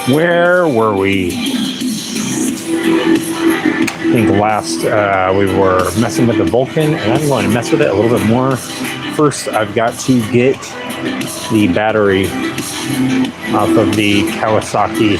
Where were we? I think last we were messing with the Vulcan, and I'm going to mess with it a little bit more. First, I've got to get the battery off of the Kawasaki.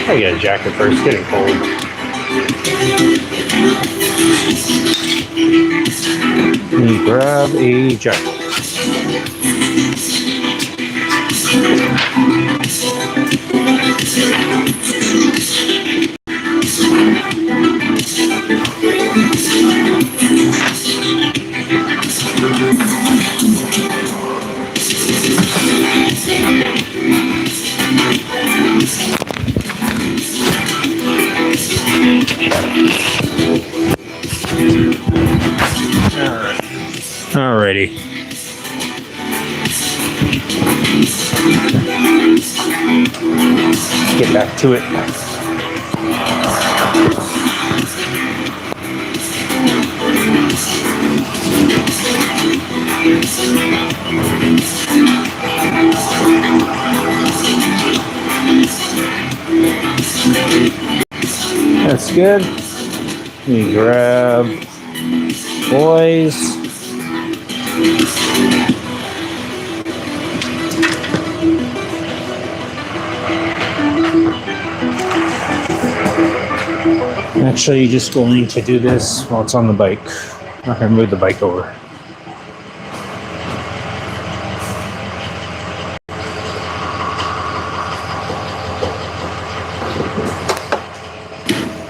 I get a jacket first, getting cold. Let me grab a jacket. Alrighty. Get back to it. That's good. Let me grab boys. I'm actually just going to do this while it's on the bike. I'm not going to move the bike over.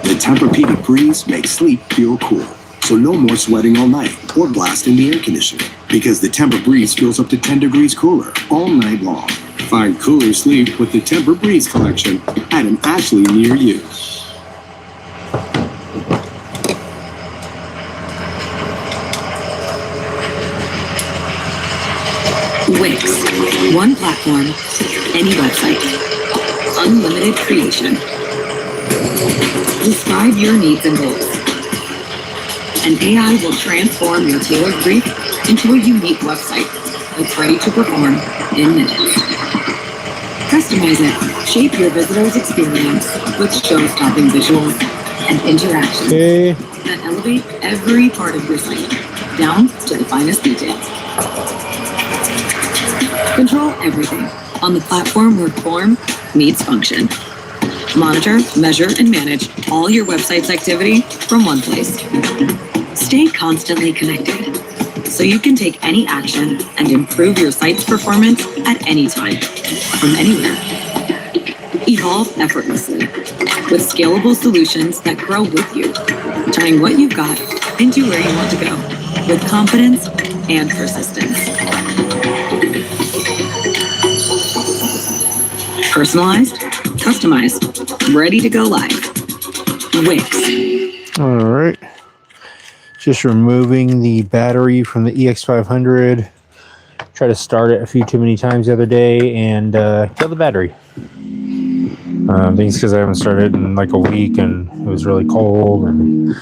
The Tempur-Pedic Breeze makes sleep feel cool. So no more sweating all night or blasting the air conditioning, because the Tempur Breeze feels up to 10 degrees cooler all night long. Find cooler sleep with the Tempur Breeze collection at an Ashley near you. Wix. One platform, any website. Unlimited creation. Describe your needs and goals. And AI will transform your tailored brief into a unique website that's ready to perform in minutes. Customize it. Shape your visitor's experience with show-stopping visuals and interactions that elevate every part of your site, down to the finest details. Control everything on the platform where form meets function. Monitor, measure, and manage all your website's activity from one place. Stay constantly connected so you can take any action and improve your site's performance at any time, from anywhere. Evolve effortlessly with scalable solutions that grow with you, turning what you've got into where you want to go with confidence and persistence. Personalized, customized, ready to go live. Wix. All right. Just removing the battery from the EX500. Tried to start it a few too many times the other day and killed the battery. I think it's because I haven't started in like a week and it was really cold and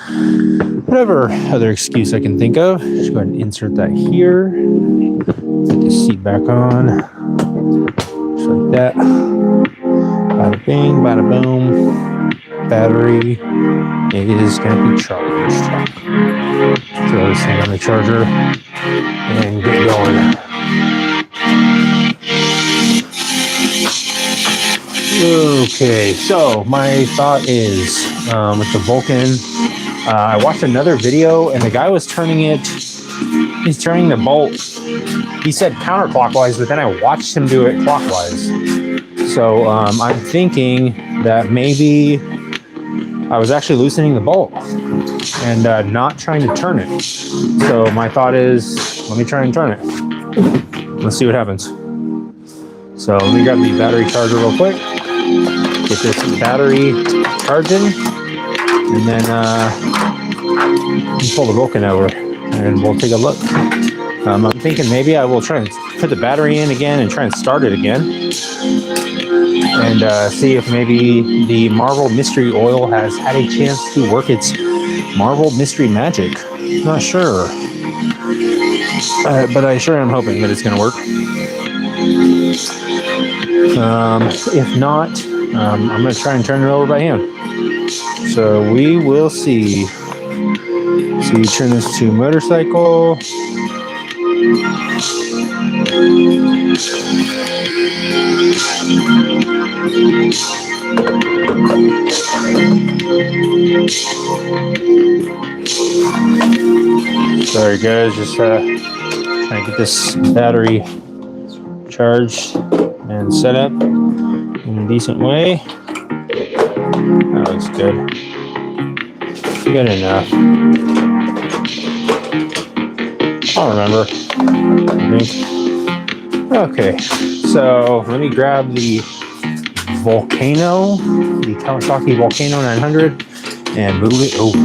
whatever other excuse I can think of. Just go ahead and insert that here. Put the seat back on. Just like that. Bada bing, bada boom. Battery is going to be charged. Throw this thing on the charger and get going. Okay, so my thought is with the Vulcan, I watched another video and the guy was turning it, he's turning the bolt, he said counterclockwise, but then I watched him do it clockwise. So I'm thinking that maybe I was actually loosening the bolt and not trying to turn it. So my thought is, let me try and turn it. Let's see what happens. So let me grab the battery charger real quick. Get this battery charging. and then pull the Vulcan over, and we'll take a look. I'm thinking maybe I will try and put the battery in again and try and start it again, and see if maybe the Marvel Mystery Oil has had a chance to work its Marvel Mystery Magic. Not sure, but I sure am hoping that it's going to work. If not, I'm going to try and turn it over by hand. So we will see. So you turn this to motorcycle. Sorry guys, just trying to get this battery charged and set up in a decent way. That looks good. Good enough. I'll remember, I think. Okay, so let me grab the Volcano, the Kawasaki Volcano 900, and move it over.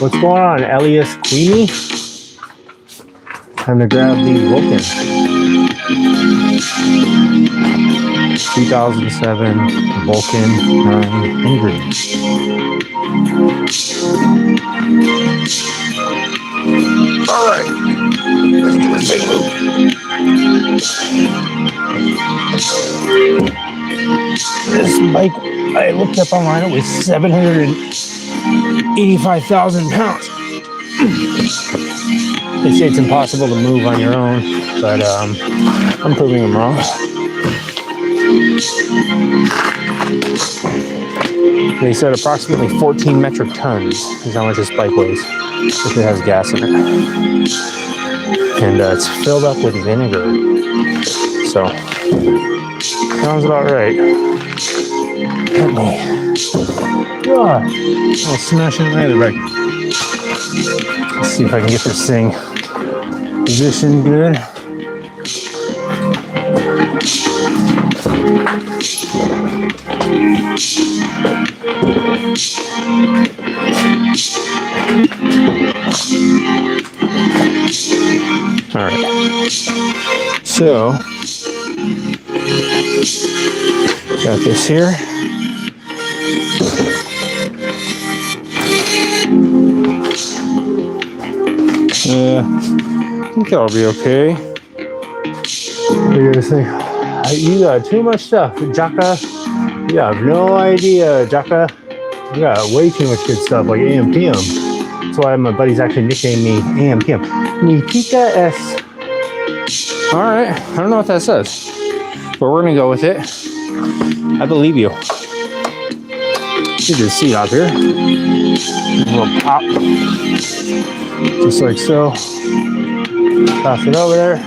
What's going on, Elias Queenie? Time to grab the Vulcan. 2007 Vulcan 900. All right, let's do this big move. This bike, I looked up online, it was 785,000 pounds. They say it's impossible to move on your own, but I'm proving them wrong. They said approximately 14 metric tons is how much this bike weighs if it has gas in it. And it's filled up with vinegar. So, sounds about right. Let me. I'll smash into my other bike. Let's see if I can get this thing positioned good. All right. So, got this here. I think that'll be okay. What do you guys think? You got too much stuff, Jaka. You have no idea, Jaka. You got way too much good stuff, like AM PM. That's why my buddies actually nicknamed me AM PM. Nikita S. All right, I don't know what that says, but we're gonna go with it. I believe you. Get your seat out here. A little pop, just like so. Pass it over there.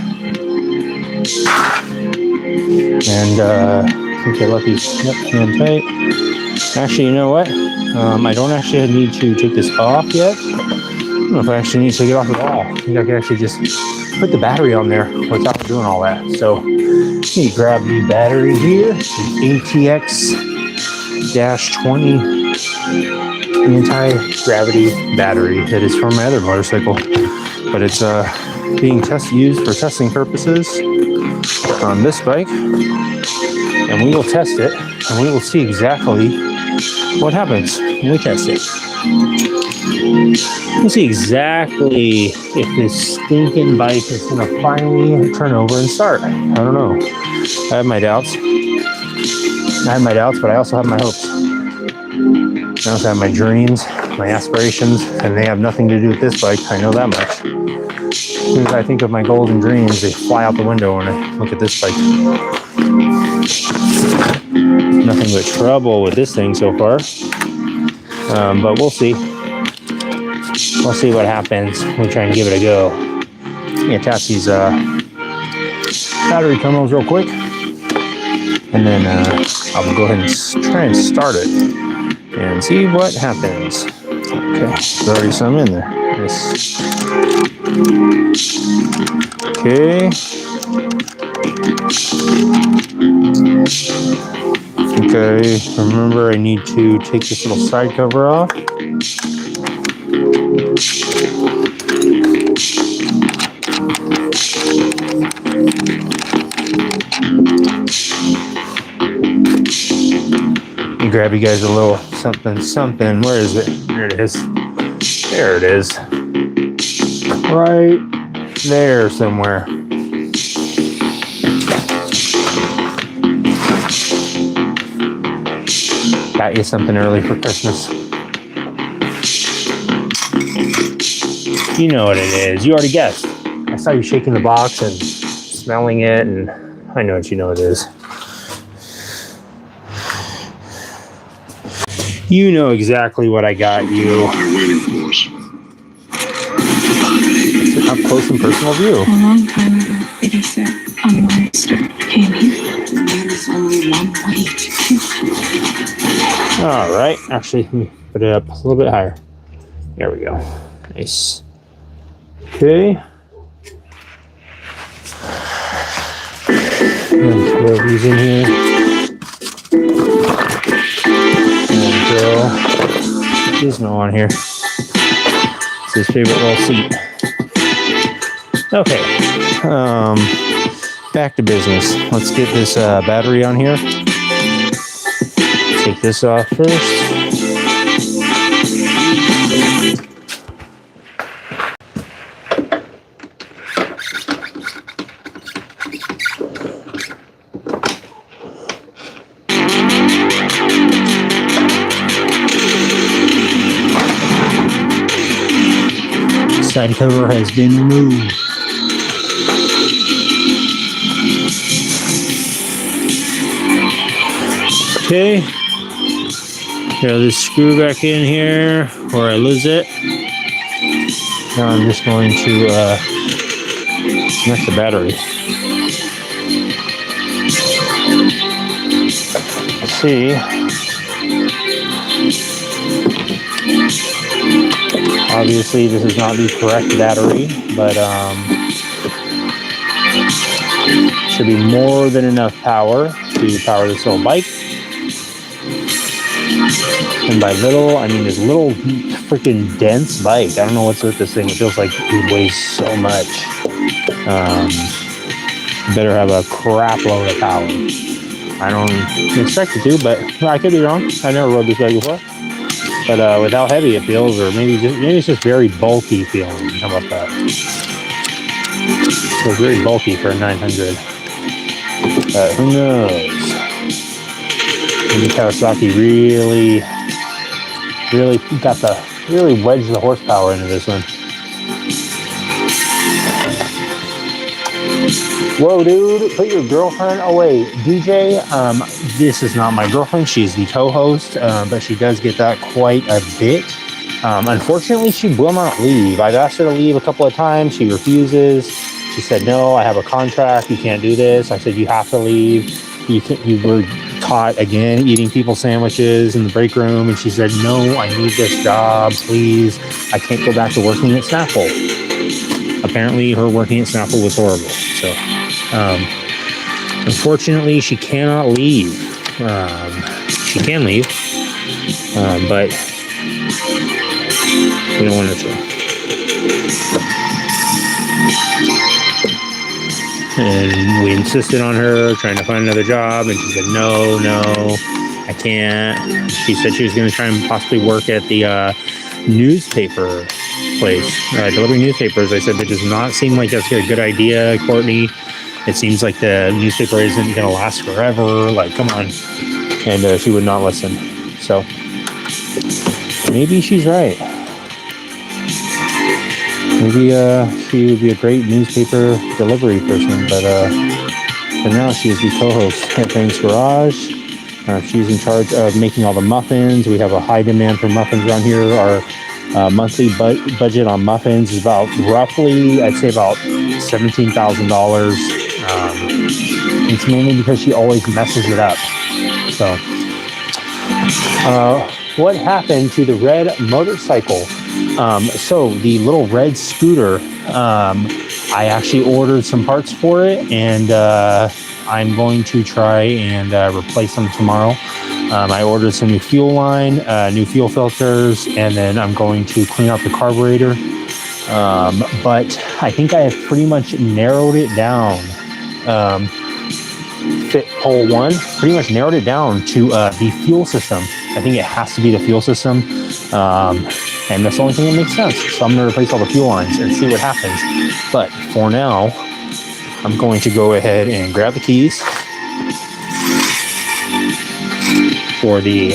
And I think you're lucky. Yep, hand tight. Actually, you know what? I don't actually need to take this off yet. I don't know if I actually need to take it off at all. I think I can actually just put the battery on there without doing all that. So let me grab the battery here. The ATX-20 anti-gravity battery that is from my other motorcycle. But it's being used for testing purposes on this bike, and we will test it, and we will see exactly what happens when we test it. We'll see exactly if this stinking bike is going to finally turn over and start. I don't know. I have my doubts. But I also have my hopes. I also have my dreams, my aspirations, and they have nothing to do with this bike. I know that much. As soon as I think of my goals and dreams, they fly out the window when I look at this bike. Nothing but trouble with this thing so far. But we'll see. We'll see what happens. We'll try and give it a go. I'm gonna test these battery terminals real quick. And then I'll go ahead and try and start it and see what happens. Okay, there's already some in there. Yes. Okay. Okay, remember I need to take this little side cover off. And grab you guys a little something. Where is it? There it is. There it is. Right there somewhere. Got you something early for Christmas. You know what it is. You already guessed. I saw you shaking the box and smelling it, and I know what you know it is. You know exactly what I got you. You're waiting for us. It's an up close and personal view. A long time ago, it is said a monster came here. There is only one way to kill him. All right. Actually, let me put it up a little bit higher. There we go. Nice. Okay. Throw these in here. And Gizmo on here. It's his favorite little seat. Okay. Back to business. Let's get this battery on here. Take this off first. Side cover has been removed. Okay. Throw this screw back in here where I lose it. Now I'm just going to connect the battery. Let's see. Obviously, this is not the correct battery, but should be more than enough power to power this little bike. And by little, I mean this little freaking dense bike. I don't know what's with this thing. It feels like it weighs so much. Better have a crap load of power. I don't expect it to, but I could be wrong. I never rode this bike before. But with how heavy it feels, or maybe it's just very bulky feeling. How about that? It feels very bulky for a 900. Who knows? Maybe Kawasaki really wedged the horsepower into this one. Whoa, dude, put your girlfriend away. DJ, this is not my girlfriend. She's the co-host, but she does get that quite a bit. Unfortunately, she will not leave. I've asked her to leave a couple of times. She refuses. She said, no, I have a contract. You can't do this. I said, you have to leave. You were caught again eating people's sandwiches in the break room. And she said, no, I need this job, please. I can't go back to working at Snapple. Apparently, her working at Snapple was horrible. So, unfortunately, she cannot leave. She can leave, but we don't want her to. And we insisted on her trying to find another job, and she said, no, I can't. She said she was going to try and possibly work at the newspaper place, delivering newspapers. I said, that does not seem like that's a good idea, Courtney. It seems like the newspaper isn't going to last forever. Like, come on. And she would not listen. So maybe she's right. Maybe she would be a great newspaper delivery person, but for now she is the co-host at Fang's Garage. She's in charge of making all the muffins. We have a high demand for muffins around here. Our monthly budget on muffins is about roughly, I'd say about $17,000. It's mainly because she always messes it up. So, what happened to the red motorcycle? So the little red scooter, I actually ordered some parts for it, and I'm going to try and replace them tomorrow. I ordered some new fuel line, new fuel filters, and then I'm going to clean out the carburetor. But I think I have pretty much narrowed it down. Fit hole 1, pretty much narrowed it down to the fuel system. I think it has to be the fuel system. And that's the only thing that makes sense. So I'm going to replace all the fuel lines and see what happens. But for now, I'm going to go ahead and grab the keys for the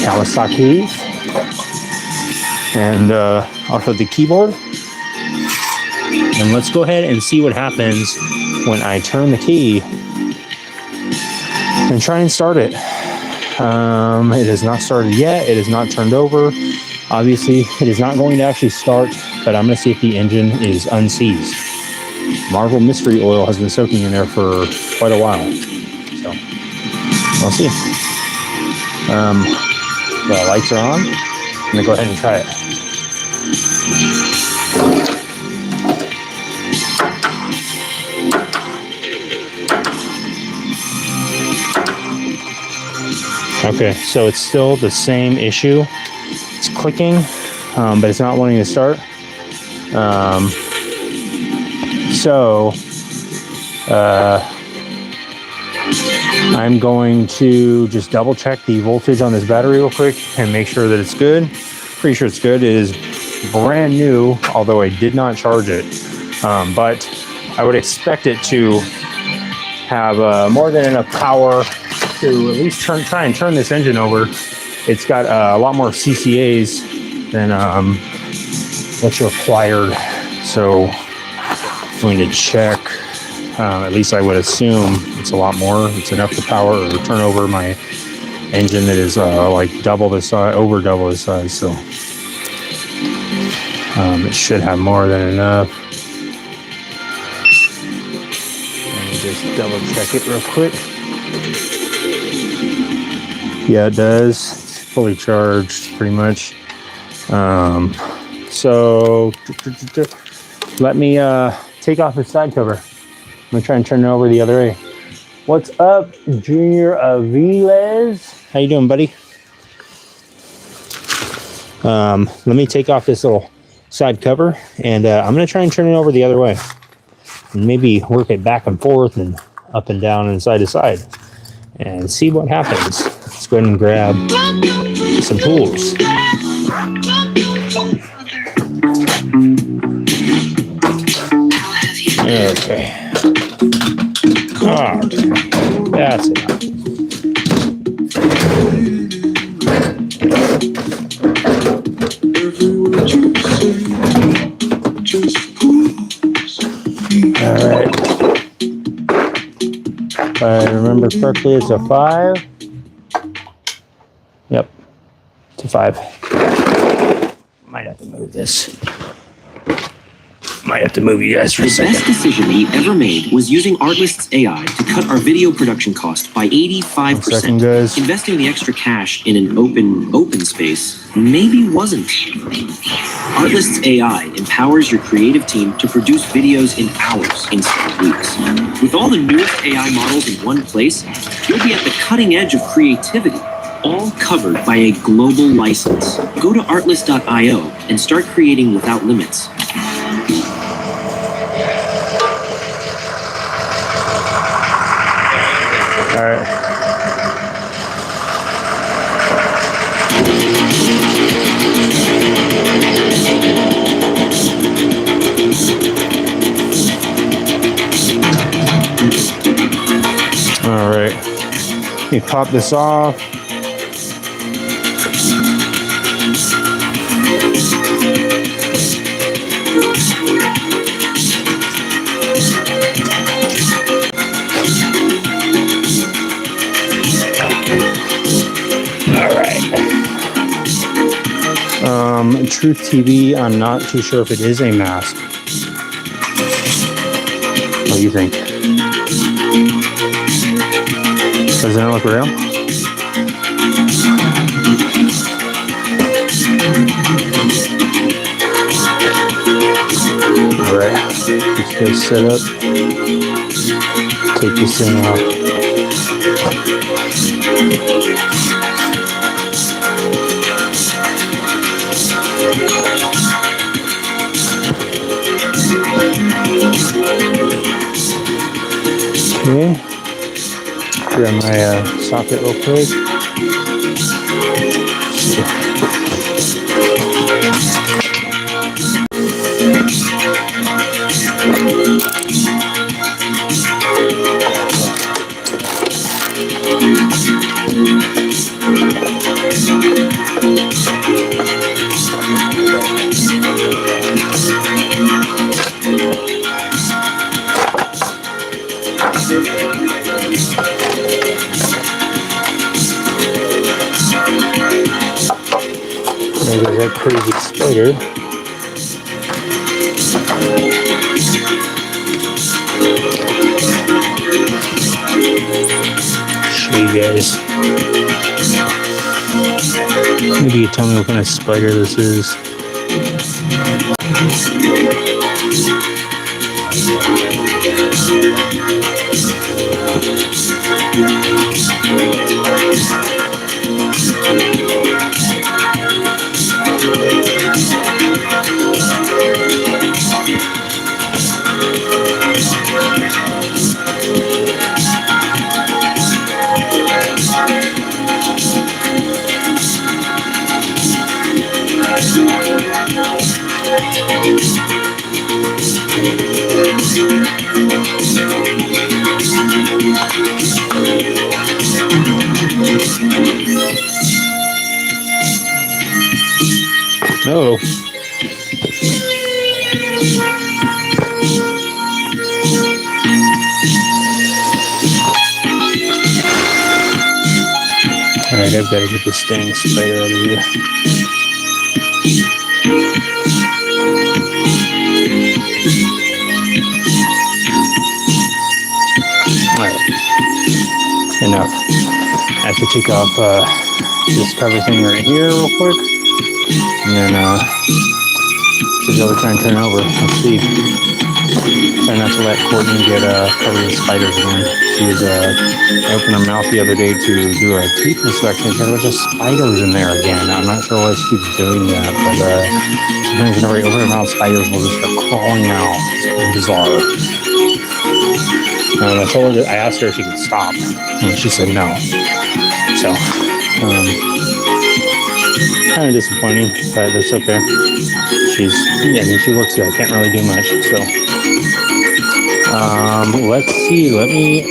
Kawasaki and also the keyboard. And let's go ahead and see what happens when I turn the key and try and start it. It has not started yet. It is not turned over. Obviously, it is not going to actually start, but I'm going to see if the engine is unseized. Marvel Mystery Oil has been soaking in there for quite a while. So, we'll see. The lights are on. I'm going to go ahead and try it. Okay, so it's still the same issue. It's clicking, but it's not wanting to start. I'm going to just double check the voltage on this battery real quick and make sure that it's good. Pretty sure it's good. It is brand new, although I did not charge it. But I would expect it to have more than enough power to at least try and turn this engine over. It's got a lot more CCAs than what's required. So I'm going to check. At least I would assume it's a lot more. It's enough to power or turn over my engine that is like double the size, over double the size. So it should have more than enough. Let me just double check it real quick. Yeah, it does. It's fully charged, pretty much. So let me take off the side cover. I'm gonna try and turn it over the other way. What's up, Junior Aviles? How you doing, buddy? Let me take off this little side cover, and I'm gonna try and turn it over the other way, and maybe work it back and forth and up and down and side to side, and see what happens. Let's go ahead and grab some tools. Okay. God, that's enough. All right. If I remember correctly, it's a 5. Yep, it's a 5. Might have to move this. Might have to move you guys for a second. The best decision we ever made was using Artlist's AI to cut our video production cost by 85%. Investing the extra cash in an open space maybe wasn't. Artlist's AI empowers your creative team to produce videos in hours instead of weeks. With all the newest AI models in one place, you'll be at the cutting edge of creativity, all covered by a global license. Go to artlist.io and start creating without limits. All right. All right. Let me pop this off. Truth TV, I'm not too sure if it is a mask. What do you think? Doesn't it look real? Alright, let's get set up. Take this thing off. Okay. Grab my socket real quick. There goes that crazy spider. Show you guys. Maybe you tell me what kind of spider this is. Oh. Alright, I've got to get this dang spider out of here. Alright. Enough. I have to take off this cover thing right here real quick. And then should be able to try and turn it over. Let's see. Try not to let Courtney get covered with spiders again. She was opened her mouth the other day to do a teeth inspection. There was just spiders in there again. I'm not sure why she keeps doing that, but sometimes whenever you open her mouth, spiders will just start crawling out. It's bizarre. I asked her if she could stop, and she said no. So, kind of disappointing, but it's okay. She works here. I can't really do much. So, let's see. Let me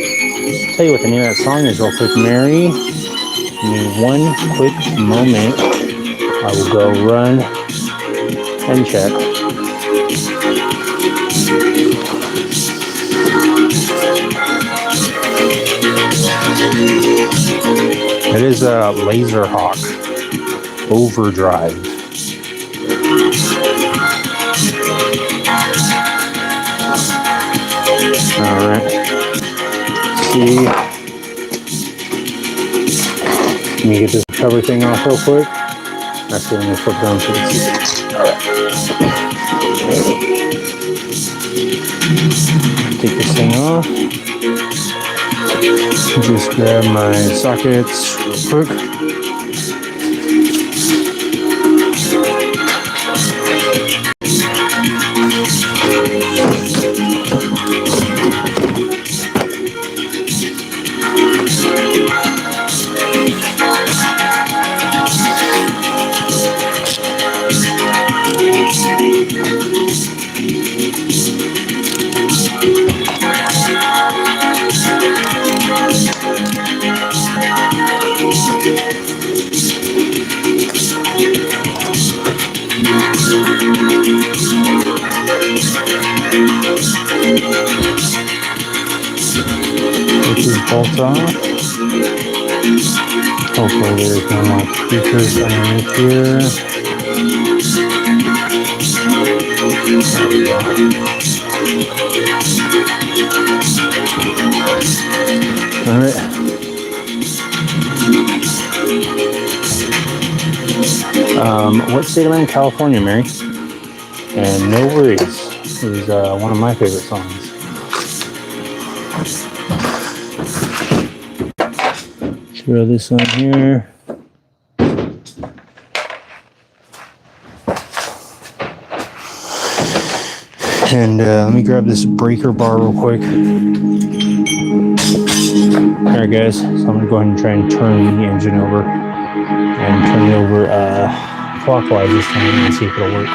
tell you what the name of that song is real quick, Mary. Give me one quick moment. I will go run and check. It is a Laserhawk Overdrive. All right. See. Let me get this cover thing off real quick. Actually, let me flip down to the seat. All right. Take this thing off. Just grab my sockets real quick. Bolt off. Hopefully there's no more creatures underneath here. There we go. Alright. What state am I in? California, Mary? And No Worries is one of my favorite songs. Throw this on here. And let me grab this breaker bar real quick. Alright guys, so I'm going to go ahead and try and turn the engine over. And turn it over clockwise this time and see if it'll work.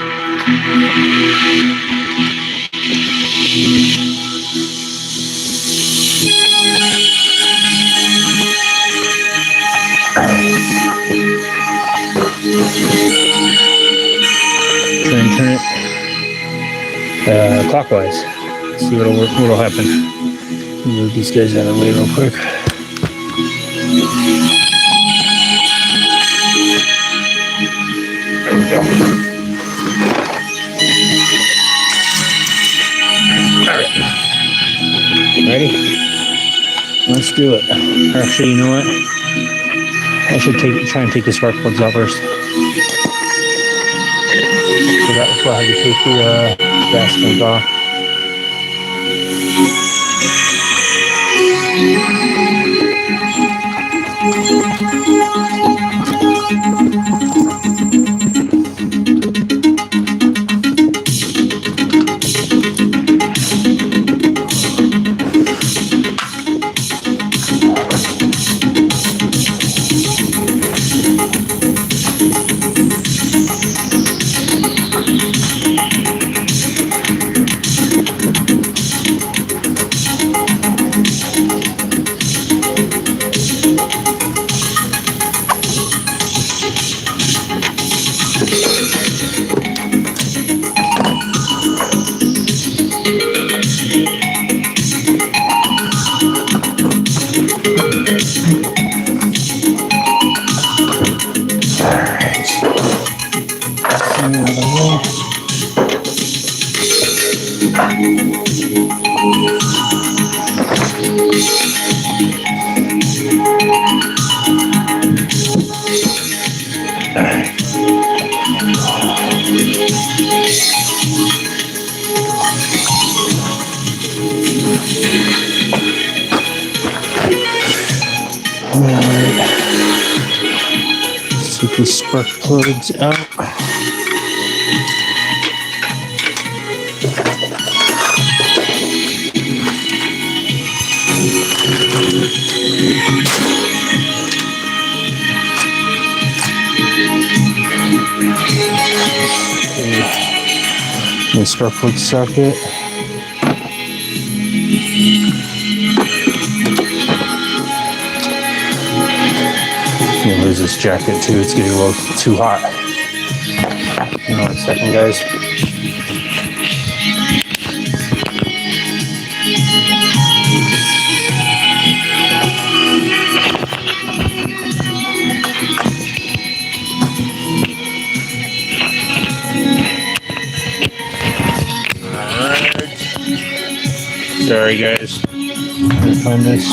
Try and turn it clockwise. See what'll work, what'll happen. Move these guys out of the way real quick. There we go. Alright. Ready? Let's do it. Actually, you know what? I should try and take the spark plugs out first. So that's why I had to take the gas tank off. Let's take these spark plugs out. The spark plug socket. There's this jacket too. It's getting a little too hot. Hang on a second, guys. Sorry, guys. Find this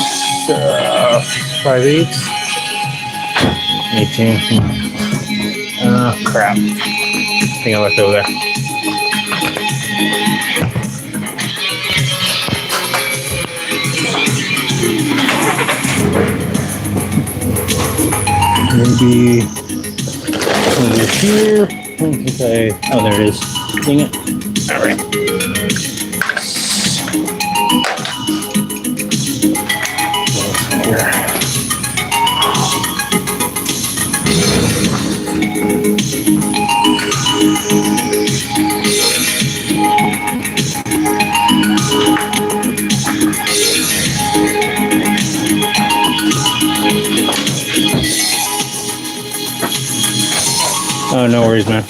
5/8. 18. Crap. I think I left it over there. Maybe over here. Okay. Oh, there it is. Dang it. All right. Here. Oh, no worries, man.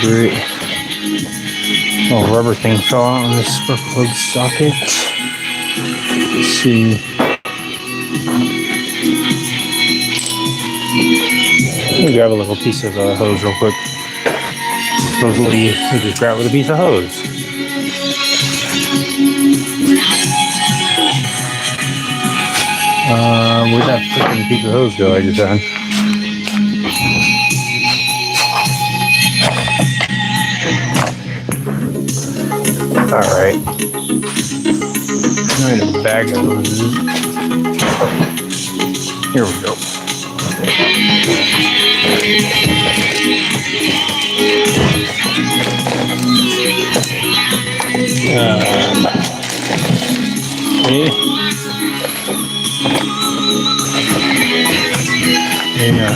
great. Oh, rubber thing fell out on this spark plug socket. Let's see. Let me grab a little piece of hose real quick. Supposedly, you just grab it with a piece of hose. Where'd that freaking piece of hose go I just had? Alright. I need a bag of hoses. Here we go. Okay. Yeah.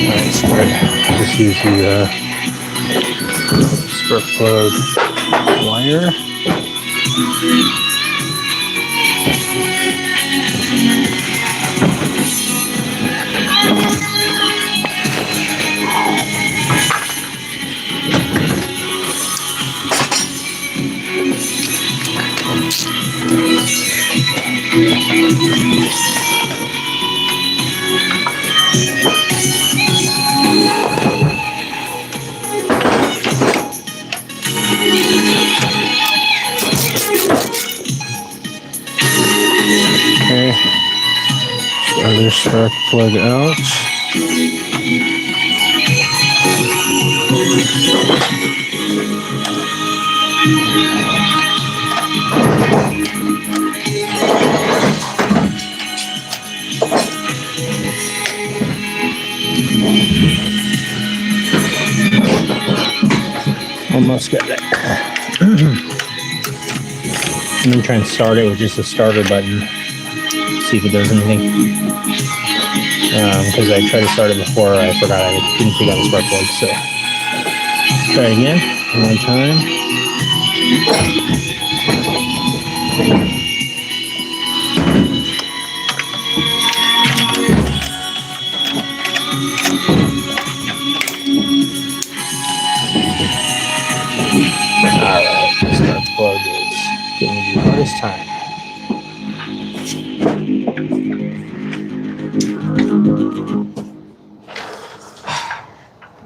That's good. Just use the spark plug wire. Okay, other spark plug out. Almost got that. I'm gonna try and start it with just a starter button. See if it does anything. Because I tried to start it before, I forgot I didn't take out the spark plug. So try it again, one time. Alright, spark plug is giving me the hardest time.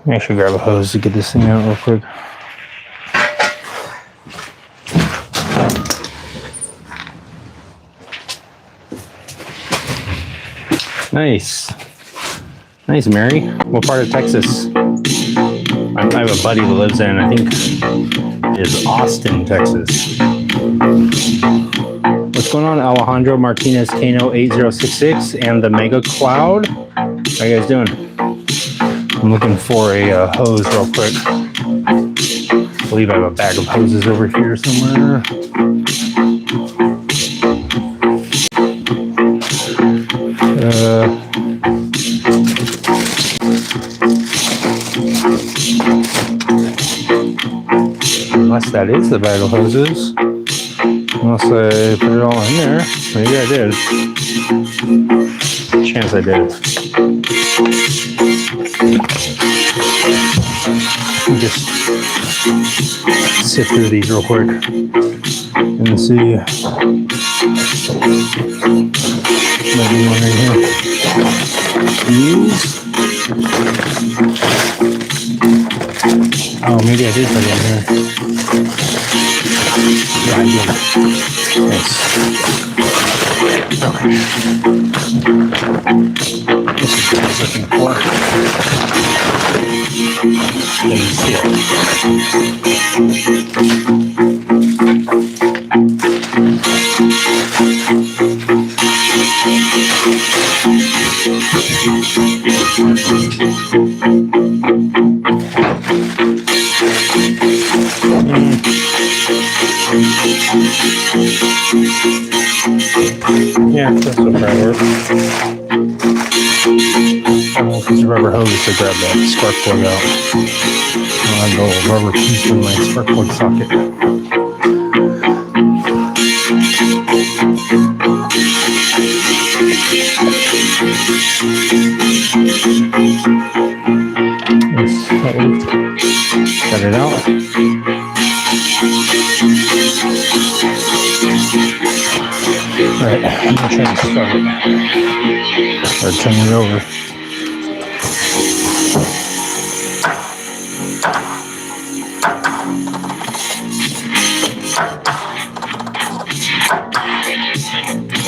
I should grab a hose to get this thing out real quick. Nice. Nice, Mary. What part of Texas? I have a buddy who lives there, and I think it is Austin, Texas. What's going on, Alejandro Martinez Kano 8066 and the Mega Cloud? How you guys doing? I'm looking for a hose real quick. I believe I have a bag of hoses over here somewhere. Unless that is the bag of hoses. Unless I put it all in there. Maybe I did. Chance I did. Just sift through these real quick and see. Maybe one right here. These. Oh, maybe I did put it in here. Yeah, I did. Nice. Okay. This is what I was looking for. Let me see it. Yeah, that's what probably works. I'll use a rubber hose to grab that spark plug out. I'll have a rubber piece in my spark plug socket. Cut it out. Alright, I'm gonna try to start it. Or turn it over.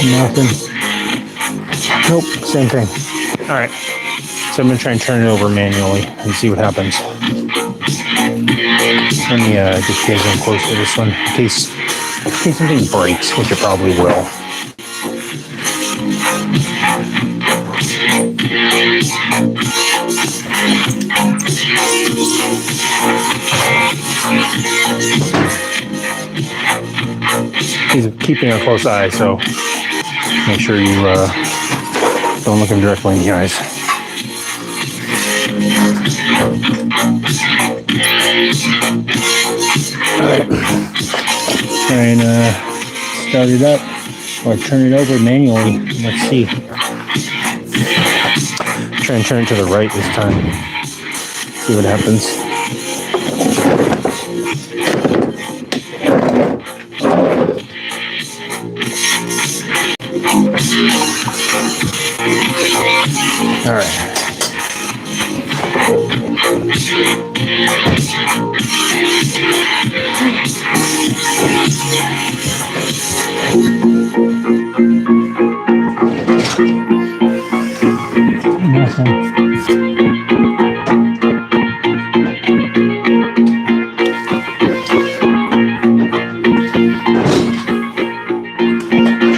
Nothing. Nope, same thing. Alright, so I'm gonna try and turn it over manually and see what happens. Let me just get in close to this one in case something breaks, which it probably will. He's keeping a close eye, so make sure you don't look him directly in the eyes. Alright. Try and start it up or turn it over manually. Let's see. Try and turn it to the right this time. See what happens. All right.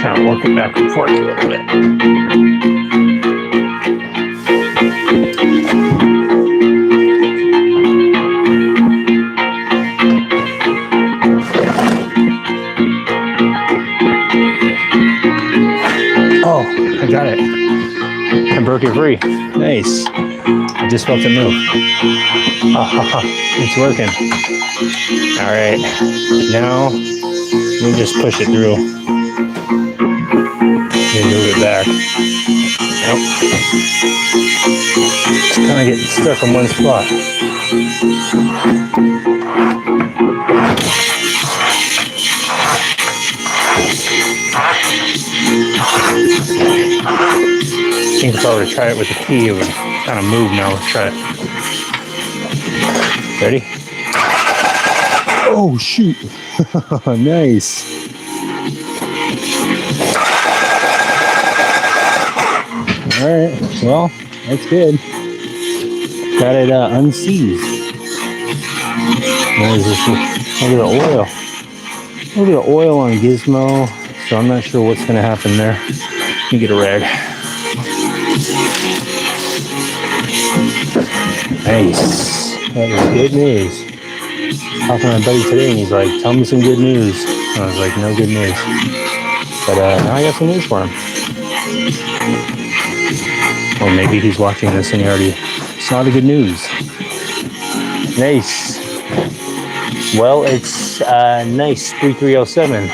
Trying to work it back and forth a little bit. I got it. I broke it free. Nice. I just felt it move. It's working. All right. Now, let me just push it through. And move it back. Nope. It's kind of getting stuck in one spot. I think if I were to try it with the key, it would kind of move now. Let's try it. Ready? Oh, shoot. Nice. All right. Well, that's good. Got it unseized. What is this? Look at the oil. Look at the oil on Gizmo. So I'm not sure what's going to happen there. Let me get a rag. Nice. That is good news. Talking to my buddy today, and he's like, tell me some good news. And I was like, no good news. But now I got some news for him. Or maybe he's watching this and he already saw the good news. Nice. Well, it's nice 3307.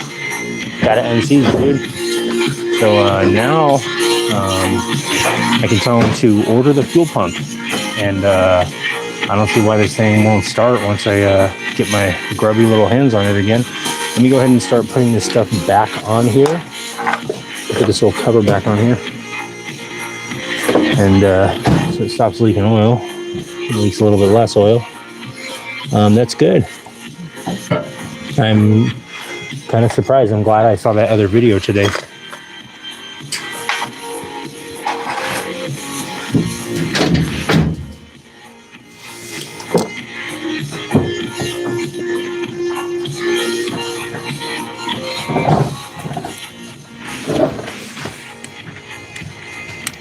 Got it unseized, dude. So now I can tell him to order the fuel pump, and I don't see why this thing won't start once I get my grubby little hands on it again. Let me go ahead and start putting this stuff back on here. Put this little cover back on here, and so it stops leaking oil. It leaks a little bit less oil. That's good. I'm kind of surprised. I'm glad I saw that other video today.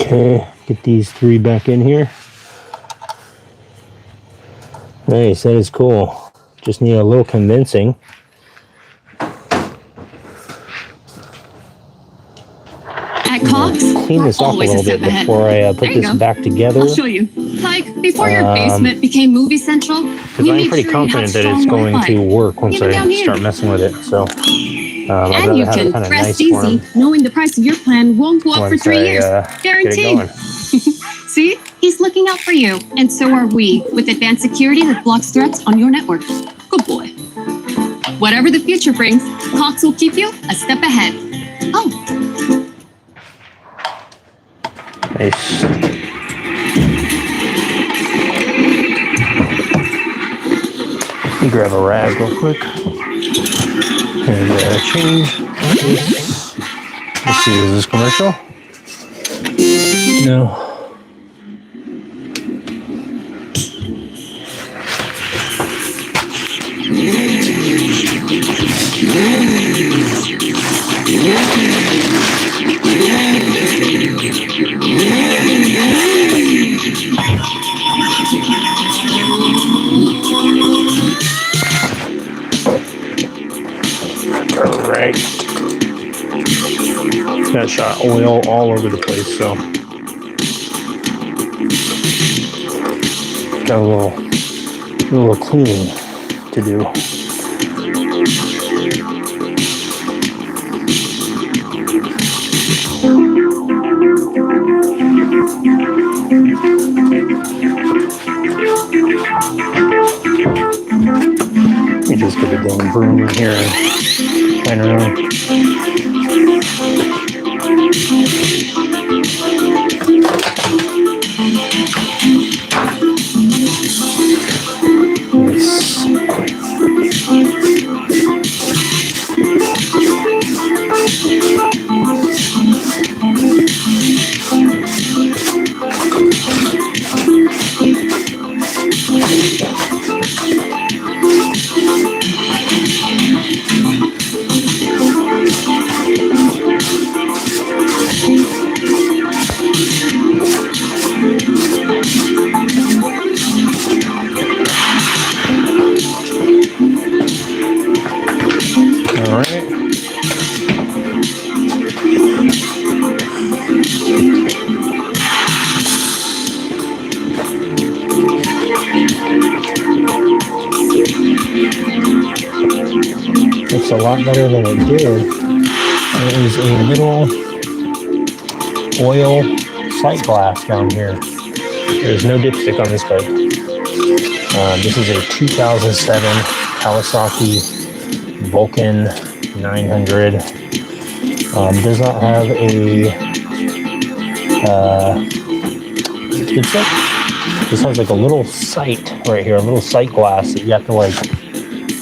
Okay, get these three back in here. Nice, that is cool. Just need a little convincing. At Cox, Clean this off a little bit before I put this back together. I'll show you. Like, before your basement became Movie Central, because I'm pretty confident that it's going to work once I start messing with it. So I'd And rather you have it can kind of rest nice for easy, him knowing the price of your plan won't go up for once 3 I years. get it Guaranteed. going. See? He's looking out for you. And so are we, with advanced security that blocks threats on your network. Good boy. Whatever the future brings, Cox will keep you a step ahead. Oh, Nice. Let me grab a rag real quick and change. Let's see, is this commercial? No. Alright. That shot oil all over the place, so got a little cleaning to do. Let me just get a damn broom in here and clean around. Looks a lot better than it did. There is a little oil sight glass down here. There's no dipstick on this bike. This is a 2007 Kawasaki Vulcan 900. Does not have a dipstick. This has like a little sight right here, a little sight glass that you have to like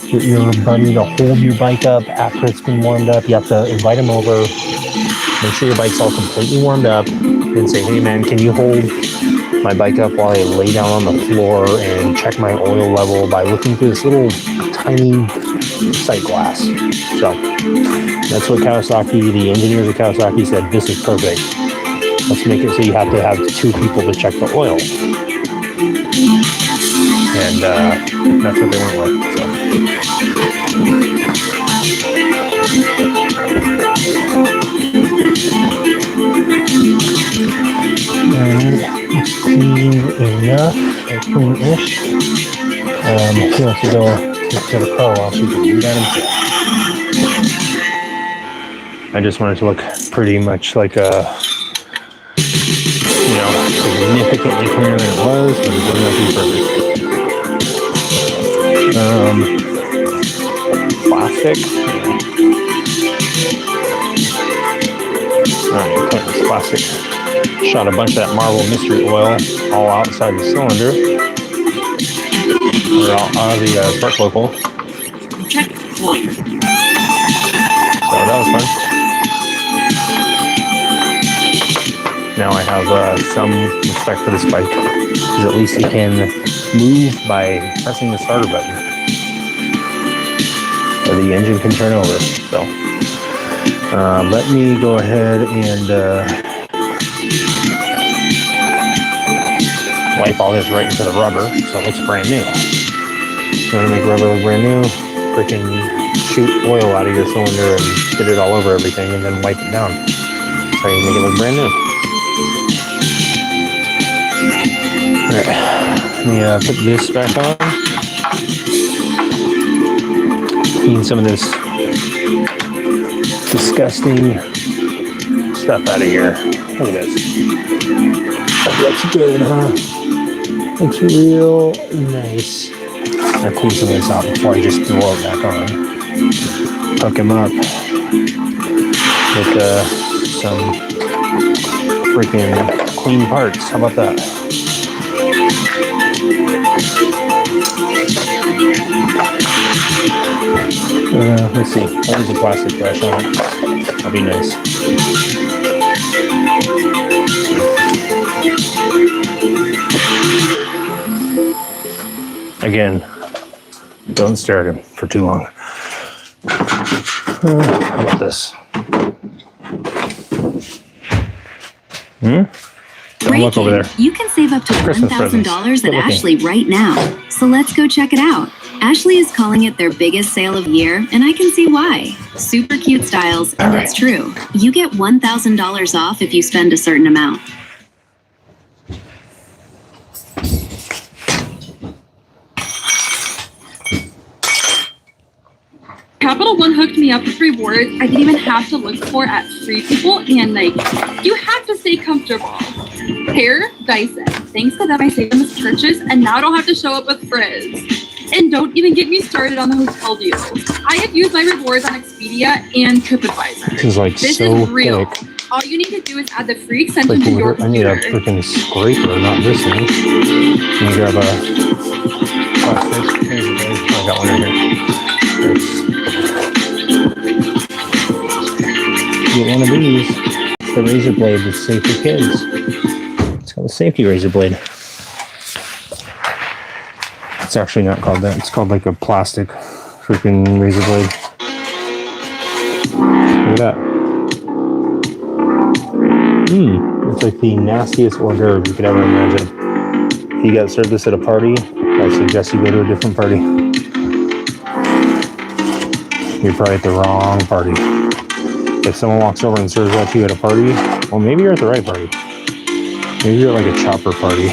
get your buddy to hold your bike up after it's been warmed up. You have to invite him over, make sure your bike's all completely warmed up, and say, hey man, can you hold my bike up while I lay down on the floor and check my oil level by looking through this little tiny sight glass. So that's what Kawasaki, the engineers of Kawasaki said, this is perfect. Let's make it so you have to have 2 people to check the oil. And that's what they went with. So. And it's clean enough, or clean-ish. He wants to go to the car wash, we can do that himself. I just wanted to look pretty much like a, significantly cleaner than it was, but it doesn't have to be perfect. Plastic. Alright, cut this plastic. Shot a bunch of that Marvel Mystery Oil all outside the cylinder. Or out of the spark local. Check 1. So that was fun. Now I have some respect for this bike, because at least it can move by pressing the starter button. Or the engine can turn over. So let me go ahead and wipe all this right into the rubber so it looks brand new. You want to make rubber look brand new? Freaking shoot oil out of your cylinder and get it all over everything and then wipe it down. That's how you make it look brand new. Alright, let me put this back on. Clean some of this disgusting stuff out of here. Look at this. That looks good, huh? Looks real nice. I'll clean some of this out before I just throw it back on. Hook him up with some freaking clean parts. How about that? Let's see. I'll use a plastic brush on it. That'll be nice. Again, don't stare at him for too long. How about this? Don't look over there. You can save up to $1,000 at looking. Ashley right now. So let's go check it out. Ashley is calling it their biggest sale of the year, and I can see why. Super cute styles, and it's true. You get $1,000 off if you spend a certain amount. Capital One hooked me up with rewards I didn't even have to look for at Free People, and you have to stay comfortable. Hair Dyson. Thanks to them, I saved on this purchase, and now I don't have to show up with frizz. And don't even get me started on the hotel deals. I have used my rewards on Expedia and TripAdvisor. This is like This so is real. thick. All you need to do is add the free extension to your I need a computer. freaking scraper, not this thing. Let me grab a plastic. Here's a bag. I got one right here. Get one of these. The razor blade is safe for kids. It's called a safety razor blade. It's actually not called that. It's called like a plastic freaking razor blade. Look at that. It's like the nastiest hors d'oeuvre you could ever imagine. If you got served this at a party, I suggest you go to a different party. You're probably at the wrong party. If someone walks over and serves that to you at a party, well, maybe you're at the right party. Maybe you're at like a chopper party.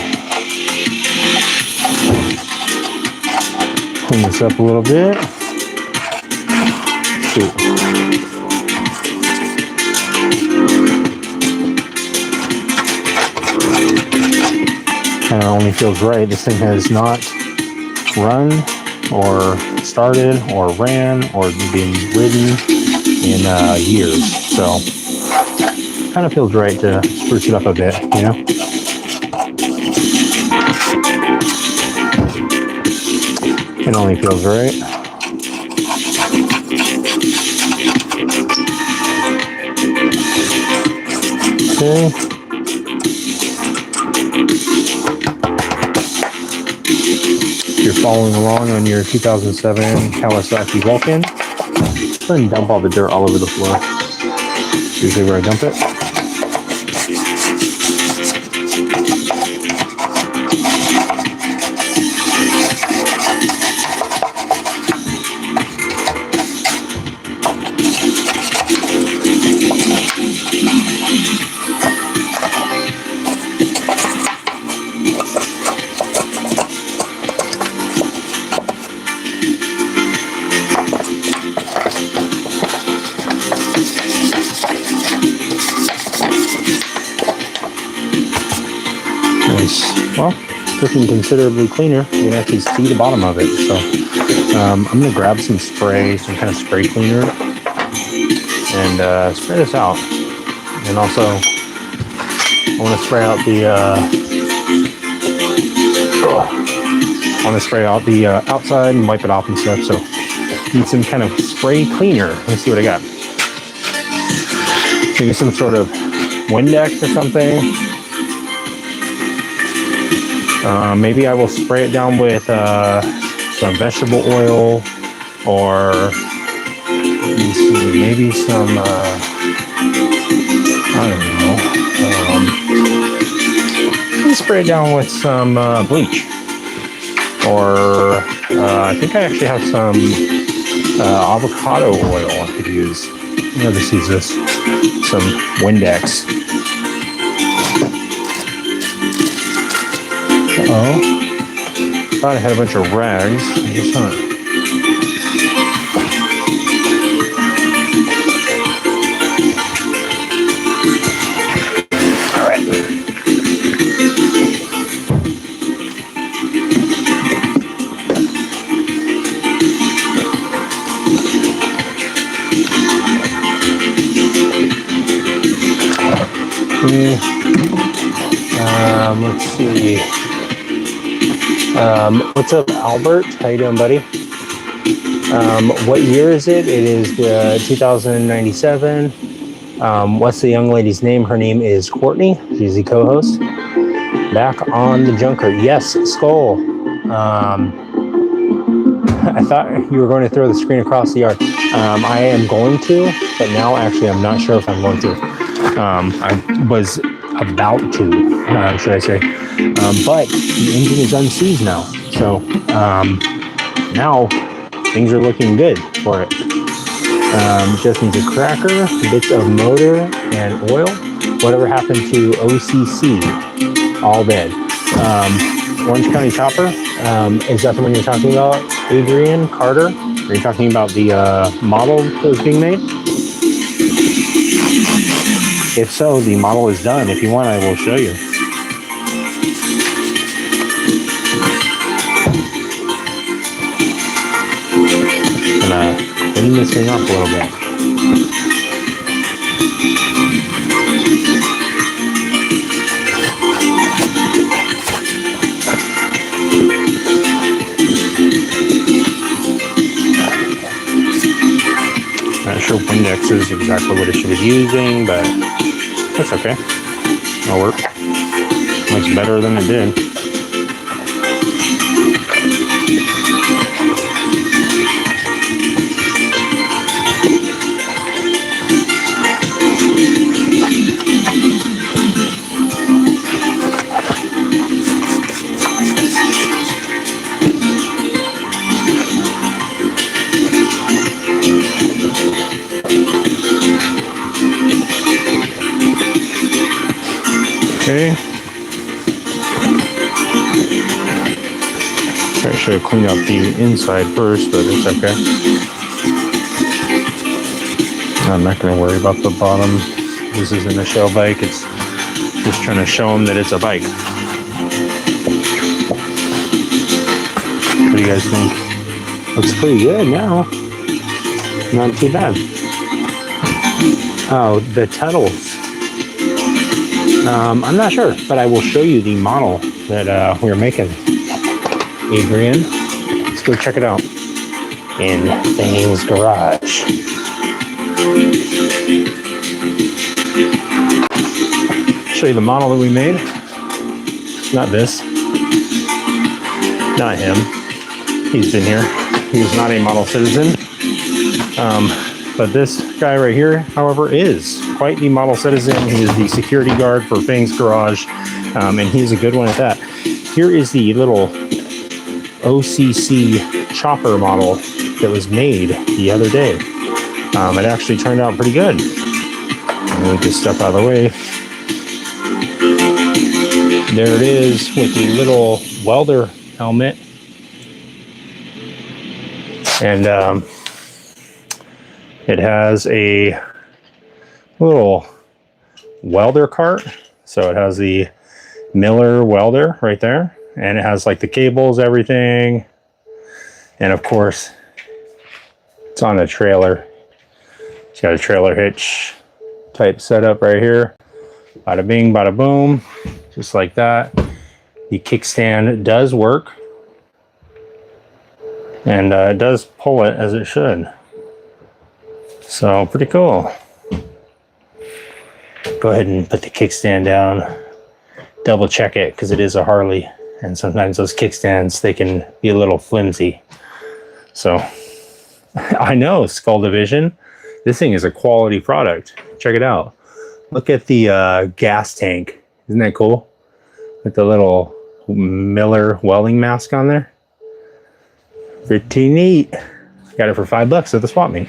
Clean this up a little bit. Shoot. Kind of only feels right. This thing has not run or started or ran or been ridden in years. So kind of feels right to spruce it up a bit, you know? It only feels right. Okay. If you're following along on your 2007 Kawasaki Vulcan, go ahead and dump all the dirt all over the floor. That's usually where I dump it. Well, it's looking considerably cleaner. You can actually see the bottom of it. So I'm going to grab some spray, some kind of spray cleaner, and spray this out. And also, I want to spray out the outside and wipe it off and stuff. So need some kind of spray cleaner. Let's see what I got. Maybe some sort of Windex or something. Maybe I will spray it down with some vegetable oil, or maybe some, I don't know. Spray it down with some bleach. Or I think I actually have some avocado oil I could use. I'll just use this. Some Windex. Oh, thought I had a bunch of rags. I guess not. me. Let's see. What's up, Albert? How you doing, buddy? What year is it? It is 2097. What's the young lady's name? Her name is Courtney. She's the co-host. Back on the Junker. Yes, Skull. I thought you were going to throw the screen across the yard. I am going to, but now actually I'm not sure if I'm going to. I was about to, should I say. But the engine is unseized now. So now things are looking good for it. Just needs a cracker, bits of motor, and oil. Whatever happened to OCC? All dead. Orange County Chopper, is that the one you're talking about, Adrian Carter? Are you talking about the model that was being made? If so, the model is done. If you want, I will show you. I'm gonna clean this thing up a little bit. Not sure Windex is exactly what it should be using, but that's okay. It'll work. Looks better than it did. Okay. I should have cleaned up the inside first, but it's okay. I'm not going to worry about the bottom. This isn't a show bike. It's just trying to show them that it's a bike. What do you guys think? Looks pretty good now. Not too bad. Oh, the tunnels. I'm not sure, but I will show you the model that we're making. Adrian, let's go check it out in Fang's garage. Show you the model that we made. Not this. Not him. He's been here. He is not a model citizen. But this guy right here, however, is quite the model citizen. He is the security guard for Fang's garage, and he's a good one at that. Here is the little OCC chopper model that was made the other day. It actually turned out pretty good. Move this stuff out of the way. There it is with the little welder helmet. And it has a little welder cart. So it has the Miller welder right there. And it has like the cables, everything. And of course, it's on a trailer. It's got a trailer hitch type setup right here. Bada bing, bada boom. Just like that. The kickstand does work. And it does pull it as it should. So pretty cool. Go ahead and put the kickstand down. Double check it because it is a Harley. And sometimes those kickstands, they can be a little flimsy. So I know, Skull Division. This thing is a quality product. Check it out. Look at the gas tank. Isn't that cool? With the little Miller welding mask on there. Pretty neat. Got it for $5 at the swap meet.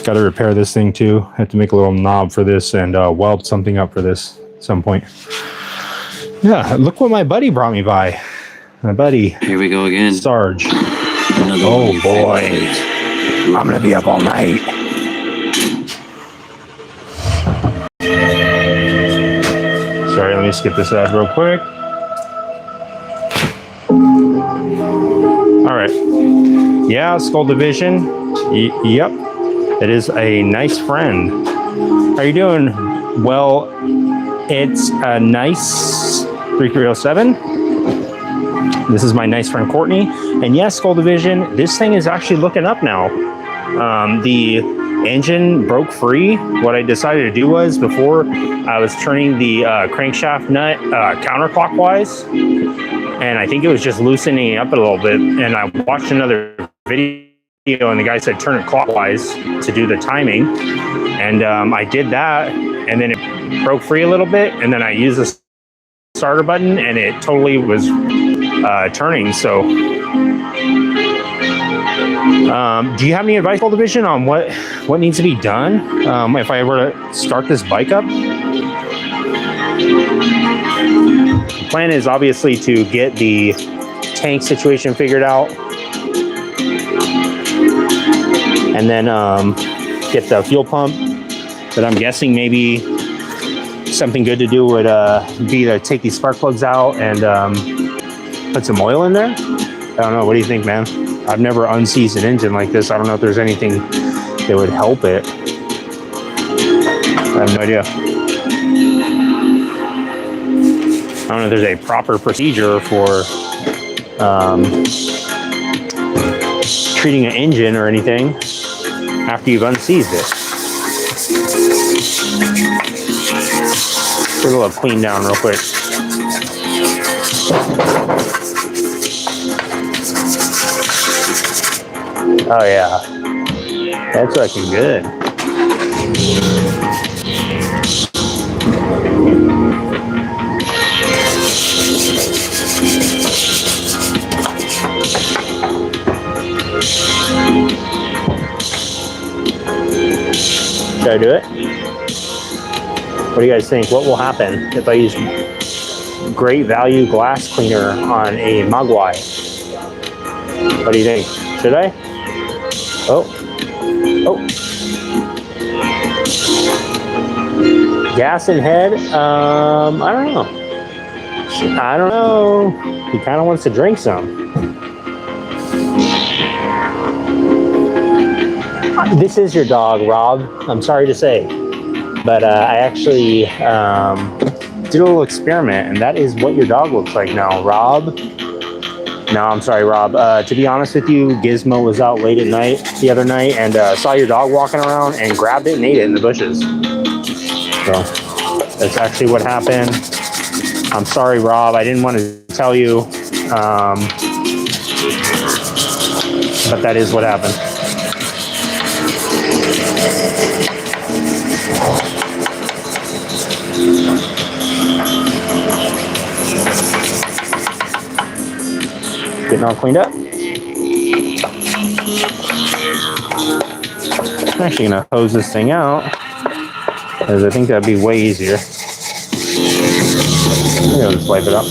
Got to repair this thing too. Have to make a little knob for this and weld something up for this at some point. Yeah, look what my buddy brought me by. My buddy. Here we go again. Sarge. Another Oh boy. I'm gonna be up all night. Sorry, let me skip this ad real quick. All right. Yeah, Skull Division. Yep. It is a nice friend. How you doing, Well, it's a nice 3307. This is my nice friend Courtney. And yes, Gold Division, this thing is actually looking up now. The engine broke free. What I decided to do was, before I was turning the crankshaft nut counterclockwise, and I think it was just loosening it up a little bit. And I watched another video, and the guy said turn it clockwise to do the timing. And I did that, and then it broke free a little bit, and then I used the starter button, and it totally was turning. So do you have any advice, Gold Division, on what needs to be done if I were to start this bike up? The plan is obviously to get the tank situation figured out, and then get the fuel pump. But I'm guessing maybe something good to do would be to take these spark plugs out and put some oil in there. I don't know. What do you think, man? I've never unseized an engine like this. I don't know if there's anything that would help it. I have no idea. I don't know if there's a proper procedure for treating an engine or anything after you've unseized it. Give it a little clean down real quick. Oh yeah, that's looking good. Should I do it? What do you guys think? What will happen if I use great value glass cleaner on a Mogwai? What do you think? Should I? Oh. Gas and head? I don't know. He kind of wants to drink some. This is your dog, Rob. I'm sorry to say. But I actually did a little experiment, and that is what your dog looks like now, Rob. No, I'm sorry, Rob. To be honest with you, Gizmo was out late at night the other night and saw your dog walking around and grabbed it and ate it in the bushes. So that's actually what happened. I'm sorry, Rob. I didn't want to tell you, but that is what happened. Getting all cleaned up. I'm actually gonna hose this thing out because I think that'd be way easier. Maybe I'll just wipe it up.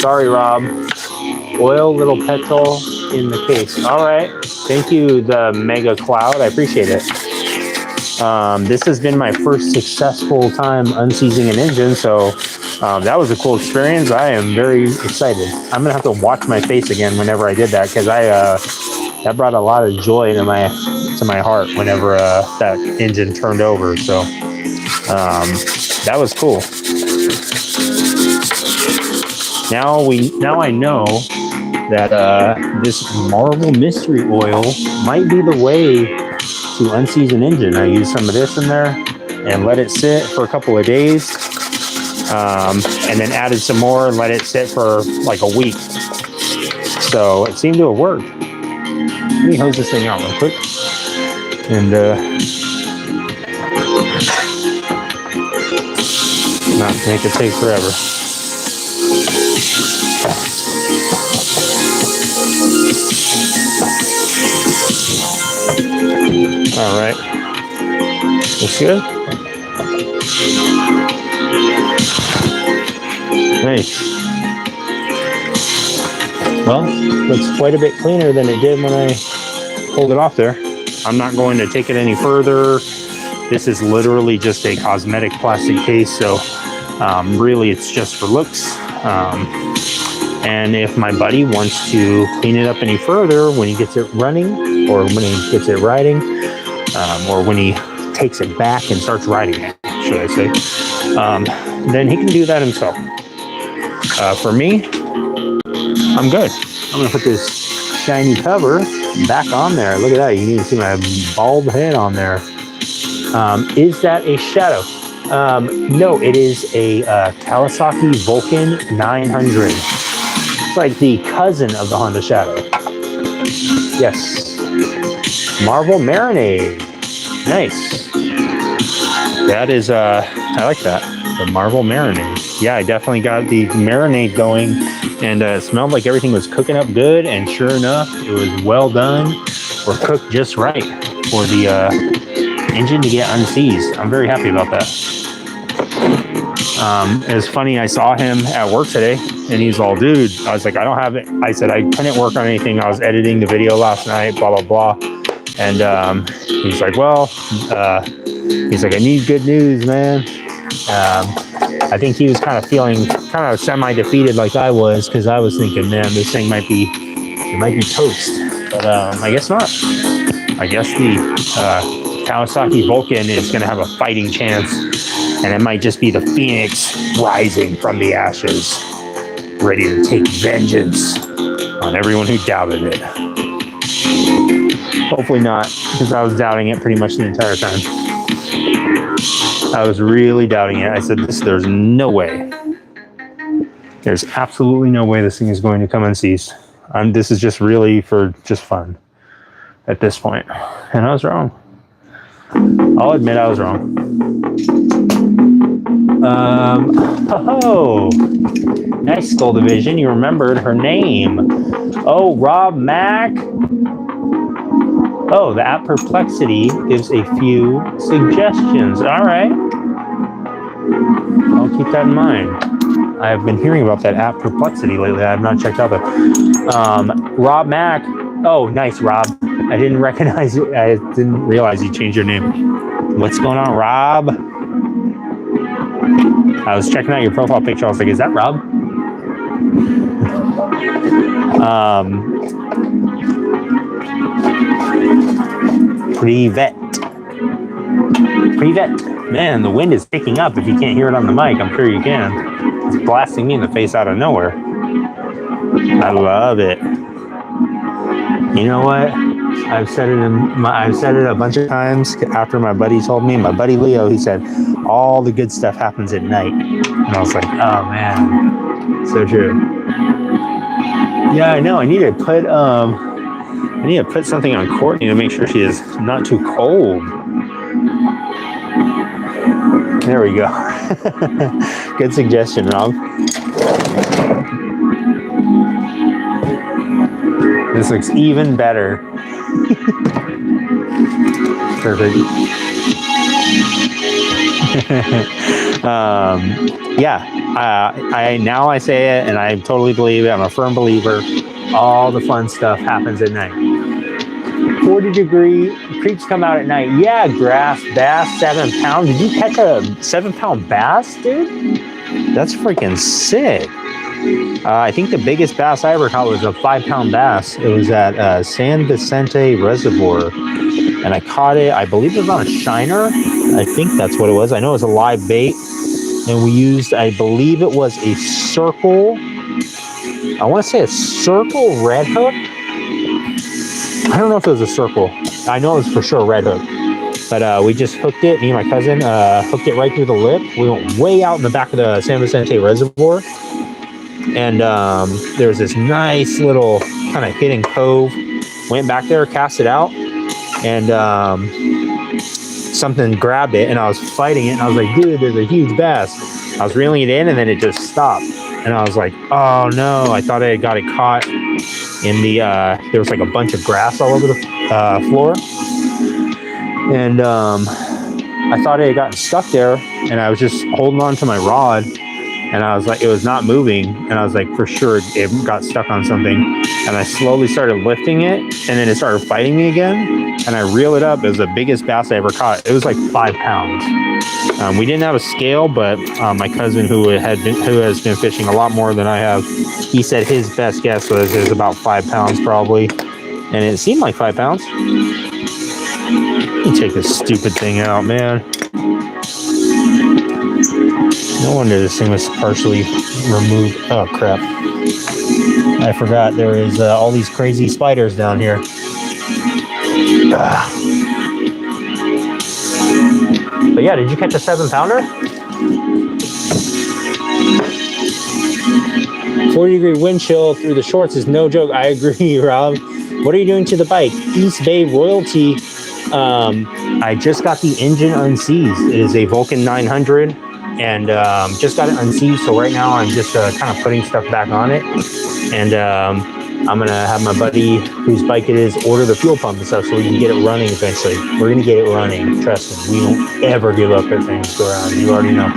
Sorry, Rob. Oil, little petrol in the case. All right. Thank you, the Mega Cloud. I appreciate it. This has been my first successful time unseizing an engine, so that was a cool experience. I am very excited. I'm gonna have to watch my face again whenever I did that, because that brought a lot of joy to my heart whenever that engine turned over. So that was cool. Now I know that this Marvel Mystery Oil might be the way to unseize an engine. I used some of this in there and let it sit for a couple of days, and then added some more and let it sit for like a week. So it seemed to have worked. Let me hose this thing out real quick and not make it take forever. All right, looks good. Nice. Well, looks quite a bit cleaner than it did when I pulled it off there. I'm not going to take it any further. This is literally just a cosmetic plastic case, so really it's just for looks. And if my buddy wants to clean it up any further when he gets it running or when he gets it riding, or when he takes it back and starts riding it, should I say, then he can do that himself. For me, I'm good. I'm gonna put this shiny cover back on there. Look at that. You need to see my bald head on there. Is that a Shadow? No, it is a Kawasaki Vulcan 900. It's like the cousin of the Honda Shadow. Yes. Marvel Marinade. Nice. That is, I like that. The Marvel Marinade. Yeah, I definitely got the marinade going, and it smelled like everything was cooking up good, and sure enough, it was well done, or cooked just right for the engine to get unseized. I'm very happy about that. It was funny, I saw him at work today, and he's all, dude, I was like, I don't have it. I said, I couldn't work on anything. I was editing the video last night, blah, blah, blah. And he's like, well, he's like, I need good news, man. I think he was kind of feeling kind of semi-defeated like I was, because I was thinking, man, this thing might be toast. But I guess not. I guess the Kawasaki Vulcan is going to have a fighting chance, and it might just be the phoenix rising from the ashes, ready to take vengeance on everyone who doubted it. Hopefully not, because I was doubting it pretty much the entire time. I was really doubting it. I said, there's no way. There's absolutely no way this thing is going to come unseized. This is just really for just fun at this point. And I was wrong. I'll admit I was wrong. Oh, nice, Skull Division. You remembered her name. Oh, Rob Mack. Oh, the app Perplexity gives a few suggestions. All right. I'll keep that in mind. I've been hearing about that app Perplexity lately. I have not checked out the Rob Mack. Oh, nice, Rob. I didn't recognize it. I didn't realize you changed your name. What's going on, Rob? I was checking out your profile picture. I was like, is that Rob? Privet. Man, the wind is picking up. If you can't hear it on the mic, I'm sure you can. It's blasting me in the face out of nowhere. I love it. You know what? I've said it a bunch of times after my buddy told me. My buddy Leo, he said, all the good stuff happens at night. And I was like, oh man, so true. Yeah, I know. I need to put something on Courtney to make sure she is not too cold. There we go. Good suggestion, Rob. This looks even better. Perfect. I say it, and I totally believe it. I'm a firm believer. All the fun stuff happens at night. 40-degree creeks come out at night. Yeah, grass bass, 7 pounds. Did you catch a 7-pound bass, dude? That's freaking sick. I think the biggest bass I ever caught was a 5-pound bass. It was at San Vicente Reservoir, and I caught it. I believe it was on a shiner. I think that's what it was. I know it was a live bait, and we used, I believe it was a circle. I want to say a circle red hook. I don't know if it was a circle. I know it was for sure a red hook. But we just hooked it. Me and my cousin hooked it right through the lip. We went way out in the back of the San Vicente Reservoir. And there was this nice little kind of hidden cove. Went back there, cast it out. And something grabbed it. And I was fighting it. And I was like, dude, there's a huge bass. I was reeling it in, and then it just stopped. And I was like, oh no, I thought I had got it caught in the, there was like a bunch of grass all over the floor. And I thought it had gotten stuck there, and I was just holding on to my rod, and I was like, it was not moving. And I was like, for sure it got stuck on something. And I slowly started lifting it, and then it started fighting me again. And I reel it up. It was the biggest bass I ever caught. It was like 5 pounds. We didn't have a scale, but my cousin who has been fishing a lot more than I have, he said his best guess was about 5 pounds probably, and it seemed like 5 pounds. Let me take this stupid thing out, man. No wonder this thing was partially removed. Oh, crap. I forgot there is all these crazy spiders down here. But yeah, did you catch a 7-pounder? 40-degree wind chill through the shorts is no joke. I agree, Rob. What are you doing to the bike? East Bay Royalty. I just got the engine unseized. It is a Vulcan 900 and just got it unseized. So right now I'm just kind of putting stuff back on it. And I'm going to have my buddy whose bike it is order the fuel pump and stuff so we can get it running eventually. We're going to get it running. Trust me. We don't ever give up if things go around. You already know.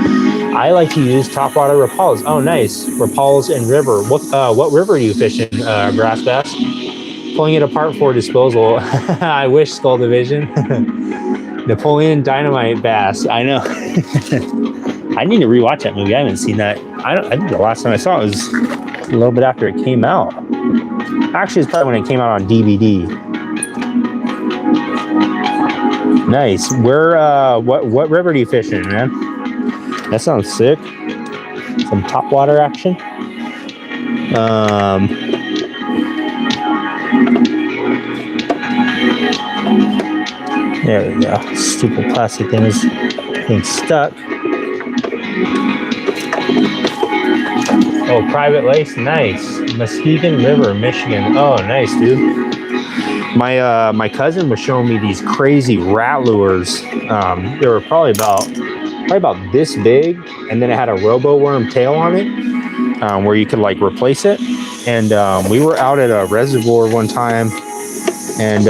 I like to use top water Rapals. Oh, nice. Rapals and river. What river are you fishing, Grass Bass? Pulling it apart for disposal. I wish, Skull Division. Napoleon Dynamite Bass. I know. I need to rewatch that movie. I haven't seen that. I think the last time I saw it was a little bit after it came out. Actually, it's probably when it came out on DVD. Nice. Where? What river are you fishing, man? That sounds sick. Some top water action. There we go. Stupid plastic thing is being stuck. Oh, private lakes, nice. Muskegon River, Michigan. Oh, nice, dude. My cousin was showing me these crazy rat lures. They were probably about this big, and then it had a robo worm tail on it, where you could like replace it. And we were out at a reservoir one time, and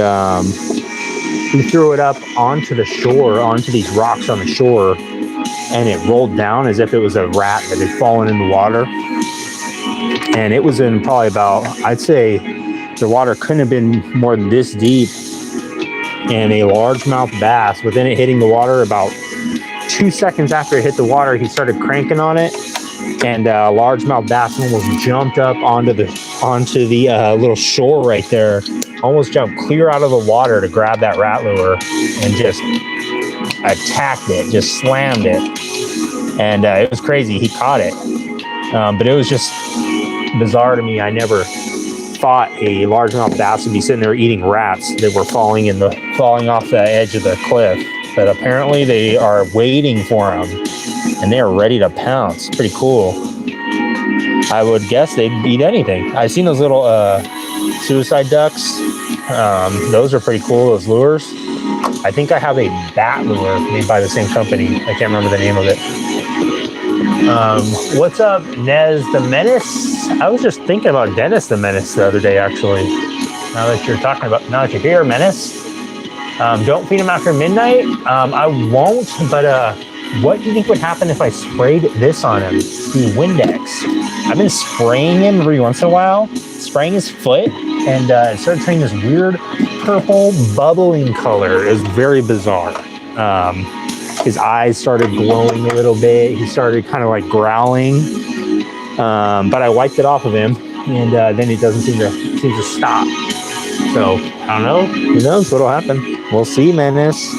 we threw it up onto the shore, onto these rocks on the shore, and it rolled down as if it was a rat that had fallen in the water. And it was in probably about, I'd say the water couldn't have been more than this deep, and a largemouth bass, within it hitting the water, about 2 seconds after it hit the water, he started cranking on it, and a largemouth bass almost jumped up onto the little shore right there, almost jumped clear out of the water to grab that rat lure and just attacked it, just slammed it. And it was crazy. He caught it. But it was just bizarre to me. I never thought a largemouth bass would be sitting there eating rats that were falling off the edge of the cliff. But apparently they are waiting for them, and they are ready to pounce. Pretty cool. I would guess they'd eat anything. I've seen those little suicide ducks. Those are pretty cool, those lures. I think I have a bat lure made by the same company. I can't remember the name of it. What's up, Nez the Menace? I was just thinking about Dennis the Menace the other day, actually. Now that you're here, Menace. Don't feed him after midnight. I won't, but what do you think would happen if I sprayed this on him? The Windex. I've been spraying him every once in a while, spraying his foot, and it started turning this weird purple bubbling color. It was very bizarre. His eyes started glowing a little bit. He started kind of like growling, but I wiped it off of him, and then it doesn't seem to stop. So I don't know. Who knows what'll happen? We'll see, Menace.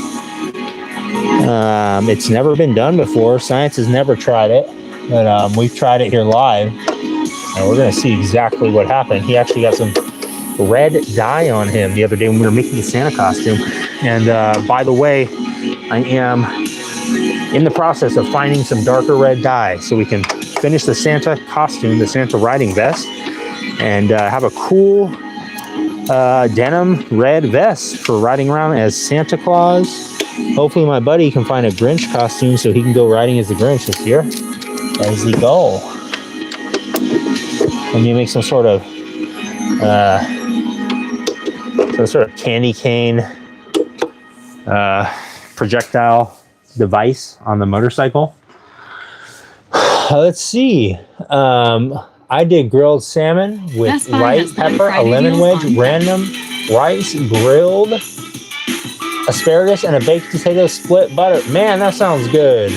It's never been done before. Science has never tried it, but we've tried it here live, and we're gonna see exactly what happened. He actually got some red dye on him the other day when we were making the Santa costume. And by the way, I am in the process of finding some darker red dye so we can finish the Santa costume, the Santa riding vest, and have a cool denim red vest for riding around as Santa Claus. Hopefully my buddy can find a Grinch costume so he can go riding as the Grinch this year. As the goal. And you make some sort of candy cane projectile device on the motorcycle. Let's see. I did grilled salmon with white pepper, a lemon wedge, random rice, grilled asparagus, and a baked potato split butter. Man, that sounds good.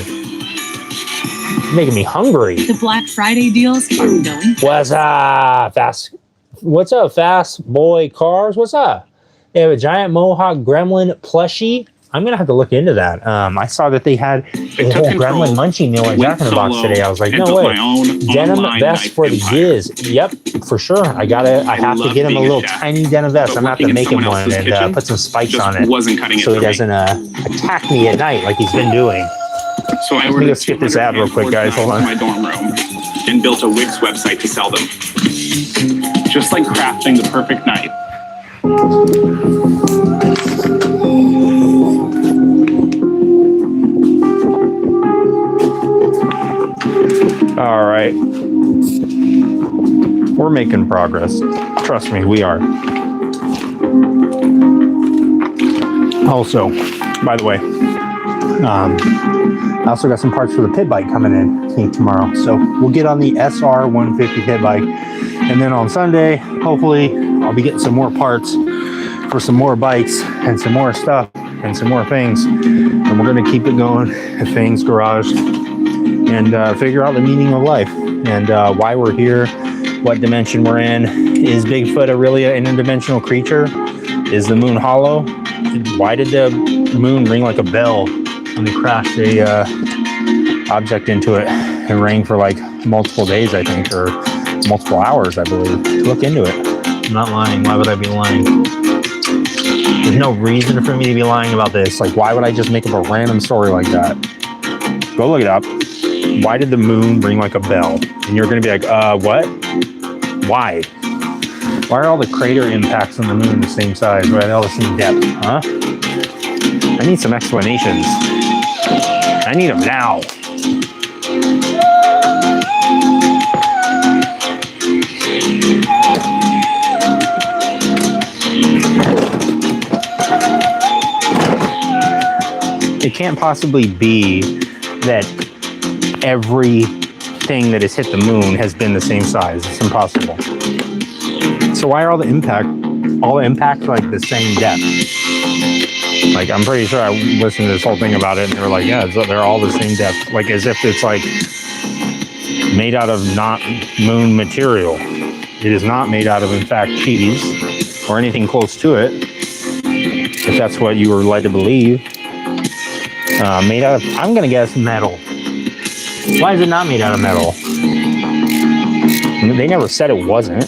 Making me hungry. The Black Friday deals are going. What's up, Fast Boy Cars? What's up? They have a giant Mohawk Gremlin plushie. I'm gonna have to look into that. I saw that they had a whole Gremlin munchie meal at Jack in the Box today. I was like, no way. Denim vest for the Giz. Yep, for sure. I have to get him a little tiny denim vest. I'm gonna have to make him one and put some spikes on it so he doesn't attack me at night like he's been doing. So I ordered. Let's skip this ad real quick, guys. Hold on. My dorm room and built a Wix website to sell them. Just like crafting the perfect night. All right. We're making progress. Trust me, we are. Also, by the way, I also got some parts for the pit bike coming in, I think, tomorrow. So we'll get on the SR150 pit bike. And then on Sunday, hopefully, I'll be getting some more parts for some more bikes and some more stuff and some more things. And we're going to keep it going at Fang's Garage and figure out the meaning of life and why we're here, what dimension we're in. Is Bigfoot really an interdimensional creature? Is the moon hollow? Why did the moon ring like a bell when they crashed a object into it? It rang for like multiple days, I think, or multiple hours, I believe. Look into it. I'm not lying. Why would I be lying? There's no reason for me to be lying about this. Like, why would I just make up a random story like that? Go look it up. Why did the moon ring like a bell? And you're going to be like, what? Why? Why are all the crater impacts on the moon the same size? Why are they all the same depth? Huh? I need some explanations. I need them now. It can't possibly be that everything that has hit the moon has been the same size. It's impossible. So why are all the impacts like the same depth? Like, I'm pretty sure I listened to this whole thing about it and they were like, yeah, they're all the same depth. Like, as if it's like made out of not moon material. It is not made out of, in fact, cheese or anything close to it. If that's what you were led to believe. Made out of, I'm gonna guess, metal. Why is it not made out of metal? They never said it wasn't.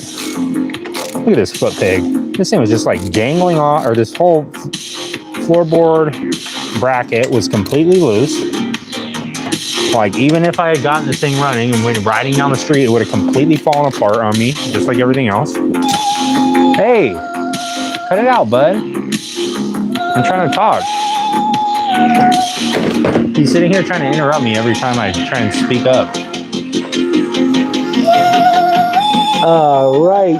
Look at this foot pig. This thing was just like dangling off, or this whole floorboard bracket was completely loose. Like, even if I had gotten this thing running and went riding down the street, it would have completely fallen apart on me, just like everything else. Hey, cut it out, bud. I'm trying to talk. He's sitting here trying to interrupt me every time I try and speak up. All right.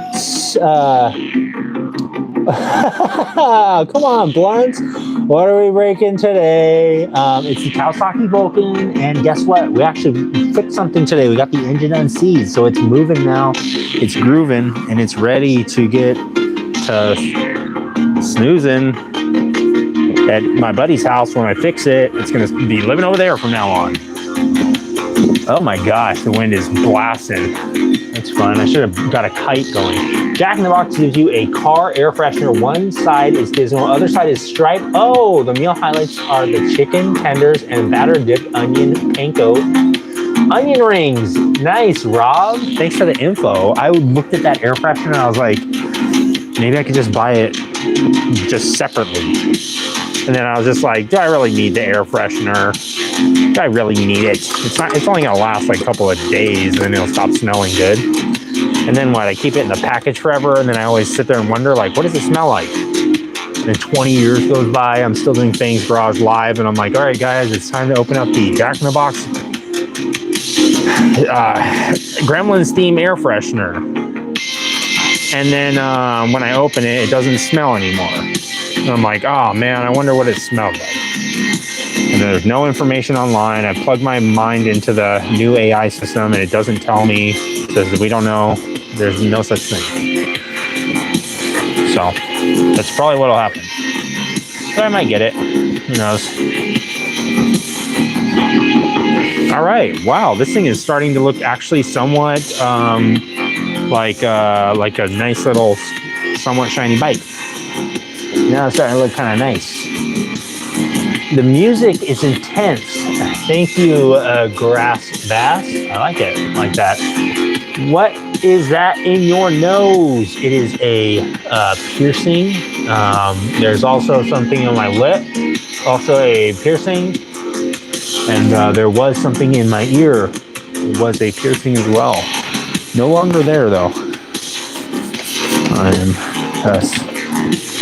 Come on, Blunts. What are we breaking today? It's the Kawasaki Vulcan, and guess what? We actually fixed something today. We got the engine unseized, so it's moving now. It's grooving, and it's ready to get to snoozing at my buddy's house. When I fix it, it's going to be living over there from now on. Oh my gosh, the wind is blasting. That's fun. I should have got a kite going. Jack in the Box gives you a car air freshener. One side is Disney, other side is Stripe. Oh, the meal highlights are the chicken tenders and batter dipped onion panko onion rings. Nice, Rob. Thanks for the info. I looked at that air freshener and I was like, maybe I could just buy it just separately. And then I was just like, do I really need the air freshener? Do I really need it? It's only gonna last like a couple of days and then it'll stop smelling good. And then what, I keep it in the package forever, and then I always sit there and wonder, like, what does it smell like? And then 20 years goes by, I'm still doing Fang's Garage live, and I'm like, all right guys, it's time to open up the Jack in the Box Gremlins theme air freshener. And then when I open it, it doesn't smell anymore. And I'm like, oh man, I wonder what it smelled like. And there's no information online. I plugged my mind into the new AI system and it doesn't tell me. It says we don't know. There's no such thing. So that's probably what'll happen. But I might get it. Who knows? All right. Wow, this thing is starting to look actually somewhat like a nice little, somewhat shiny bike. Now it's starting to look kind of nice. The music is intense. Thank you, Grass Bass. I like it like that. What is that in your nose? It is a piercing. There's also something on my lip, also a piercing. And there was something in my ear. It was a piercing as well. No longer there though.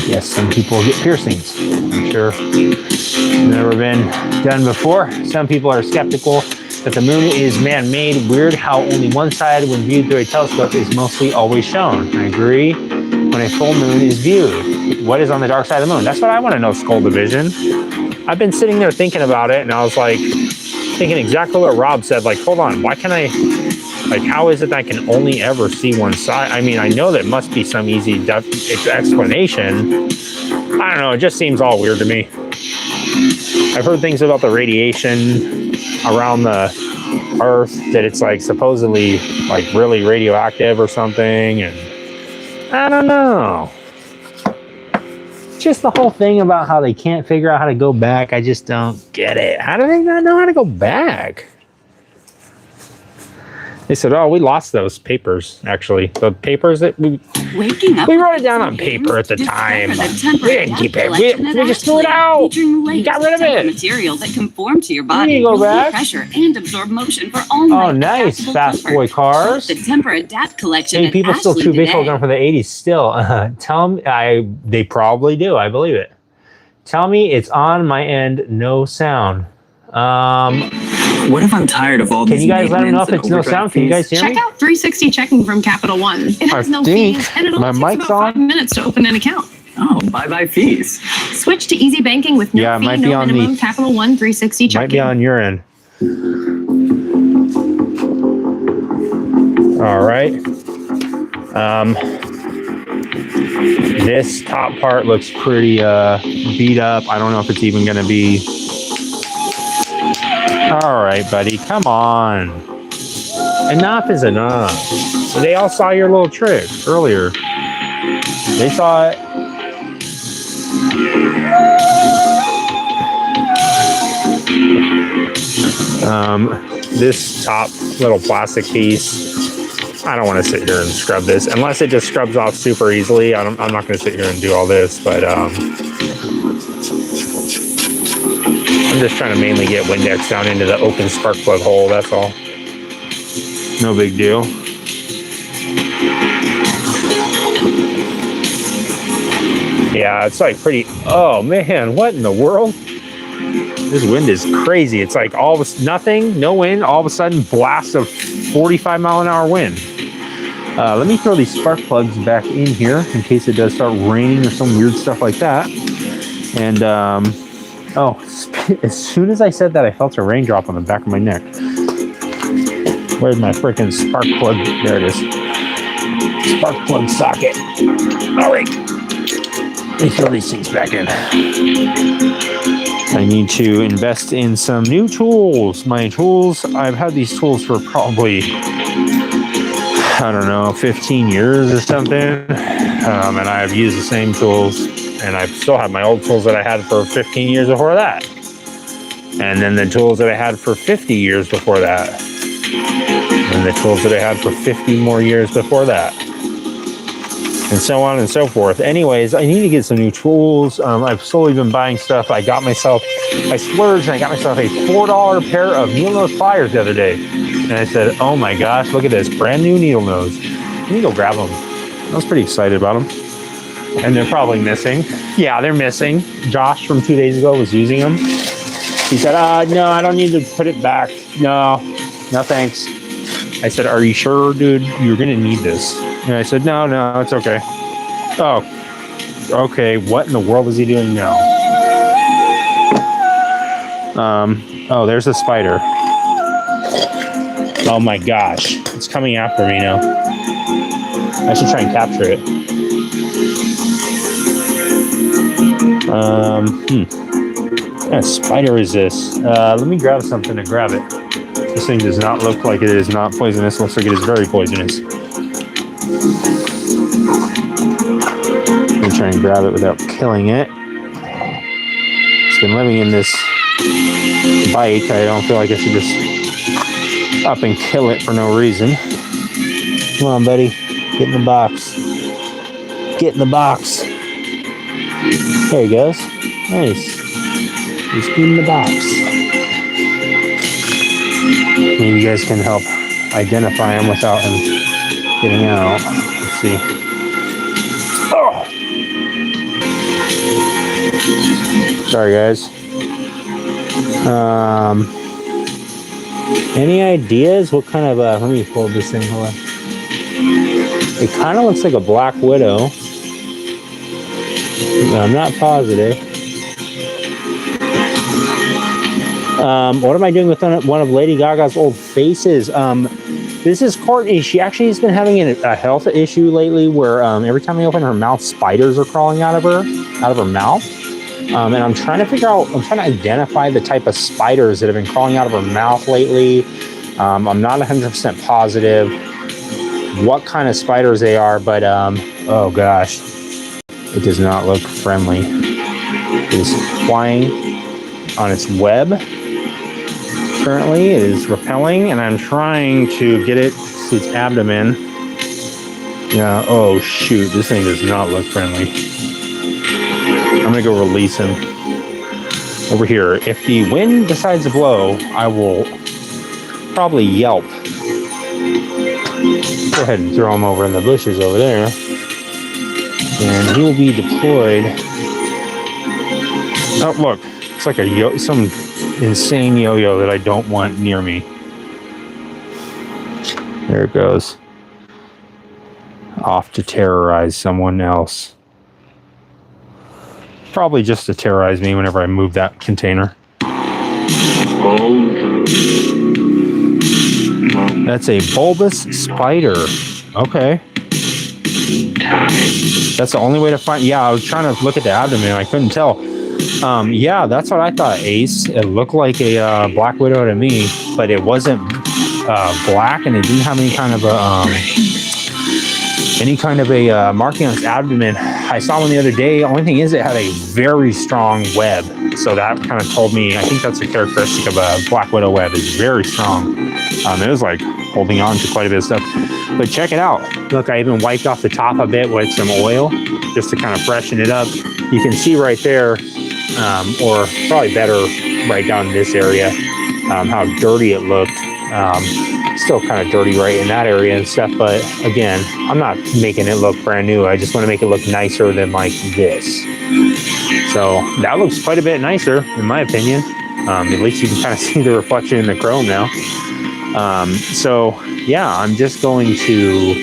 Yes, some people get piercings. I'm sure never been done before. Some people are skeptical that the moon is man-made. Weird how only one side, when viewed through a telescope, is mostly always shown. I agree. When a full moon is viewed, what is on the dark side of the moon? That's what I want to know, Skull Division. I've been sitting there thinking about it, and I was like, thinking exactly what Rob said. Like, hold on, why can I? Like, how is it that I can only ever see one side? I mean, I know that must be some easy explanation. I don't know. It just seems all weird to me. I've heard things about the radiation around the Earth, that it's like supposedly like really radioactive or something. And I don't know. Just the whole thing about how they can't figure out how to go back. I just don't get it. How do they not know how to go back? They said, oh, we lost those papers, actually. The papers that we wrote it down on paper at the time. We didn't keep it. We just threw it out. We got rid of it. Material that conform to your body, go back. pressure, and absorb motion for all. Oh, nice. Fast Boy Cars. The Temper Adapt collection. Hey, people still chew baseball gum from the 80s still. Tell me, they probably do. I believe it. Tell me it's on my end, no sound. What if I'm tired of all these? Can you guys let me know if it's no sound? Can you guys hear me? Check out 360 checking from Capital One. It has no fees, and it only takes about 5 minutes to open an account. Oh, bye-bye fees. Switch to easy banking with no fee, no minimum. Capital One 360 checking. Might be on your end. All right. This top part looks pretty beat up. I don't know if it's even going to be. All right, buddy, come on. Enough is enough. They all saw your little trick earlier. They saw it. This top little plastic piece, I don't want to sit here and scrub this unless it just scrubs off super easily. I'm not going to sit here and do all this, but I'm just trying to mainly get Windex down into the open spark plug hole, that's all. No big deal. Yeah, it's like pretty, oh man, what in the world? This wind is crazy. It's like all of a nothing, no wind, all of a sudden blast of 45-mile-an-hour wind. Let me throw these spark plugs back in here in case it does start raining or some weird stuff like that. And, oh, as soon as I said that, I felt a raindrop on the back of my neck. Where's my freaking spark plug? There it is. Spark plug socket. All right. Let me throw these things back in. I need to invest in some new tools. My tools, I've had these tools for probably, I don't know, 15 years or something. And I've used the same tools. And I still have my old tools that I had for 15 years before that. And then the tools that I had for 50 years before that. And the tools that I had for 50 more years before that. And so on and so forth. Anyways, I need to get some new tools. I've slowly been buying stuff. I splurged and I got myself a $4 pair of needle nose pliers the other day. And I said, oh my gosh, look at this, brand new needle nose. Let me go grab them. I was pretty excited about them. And they're probably missing. Yeah, they're missing. Josh from 2 days ago was using them. He said, no, I don't need to put it back. No thanks. I said, are you sure, dude? You're going to need this. And I said, no, it's okay. Oh, okay. What in the world is he doing now? Oh, there's a spider. Oh my gosh. It's coming after me now. I should try and capture it. What kind of spider is this? Let me grab something to grab it. This thing does not look like it is not poisonous. It looks like it is very poisonous. me try and grab it without killing it. It's been living in this bike. I don't feel like I should just up and kill it for no reason. Come on, buddy. Get in the box. Get in the box. There he goes. Nice. He's in the box. Maybe you guys can help identify him without him getting out. Let's see. Oh! Sorry, guys. Any ideas? What kind of, let me fold this thing. Hold on. It kind of looks like a Black Widow. No, I'm not positive. What am I doing with one of Lady Gaga's old faces? This is Courtney. She actually has been having a health issue lately where every time I open her mouth, spiders are crawling out of her mouth. And I'm trying to identify the type of spiders that have been crawling out of her mouth lately. I'm not 100% positive what kind of spiders they are, but oh gosh, it does not look friendly. It is flying on its web. Currently, it is repelling, and I'm trying to get it to its abdomen. Yeah, oh shoot, this thing does not look friendly. I'm gonna go release him over here. If the wind decides to blow, I will probably yelp. Go ahead and throw him over in the bushes over there. And he will be deployed. Oh, look, it's like some insane yo-yo that I don't want near me. There it goes. Off to terrorize someone else. Probably just to terrorize me whenever I move that container. That's a bulbous spider. Okay. That's the only way to find. Yeah, I was trying to look at the abdomen. I couldn't tell. Yeah, that's what I thought, Ace. It looked like a Black Widow to me, but it wasn't black, and it didn't have any kind of a marking on its abdomen. I saw one the other day. Only thing is, it had a very strong web, so that kind of told me. I think that's a characteristic of a Black Widow web. It's very strong. It was like holding on to quite a bit of stuff. But check it out. Look, I even wiped off the top a bit with some oil just to kind of freshen it up. You can see right there, or probably better right down in this area, how dirty it looked. Still kind of dirty right in that area and stuff, but again, I'm not making it look brand new. I just want to make it look nicer than like this. So that looks quite a bit nicer in my opinion. At least you can kind of see the reflection in the chrome now. So yeah, I'm just going to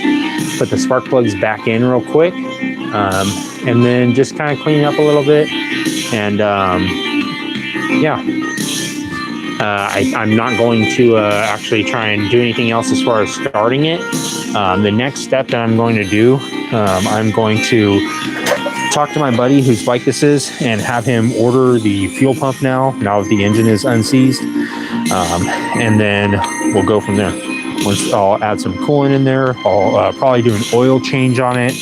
put the spark plugs back in real quick, and then just kind of clean it up a little bit. And yeah, I'm not going to actually try and do anything else as far as starting it. The next step that I'm going to do, I'm going to talk to my buddy whose bike this is and have him order the fuel pump now that the engine is unseized. And then we'll go from there. Once I'll add some coolant in there, I'll probably do an oil change on it,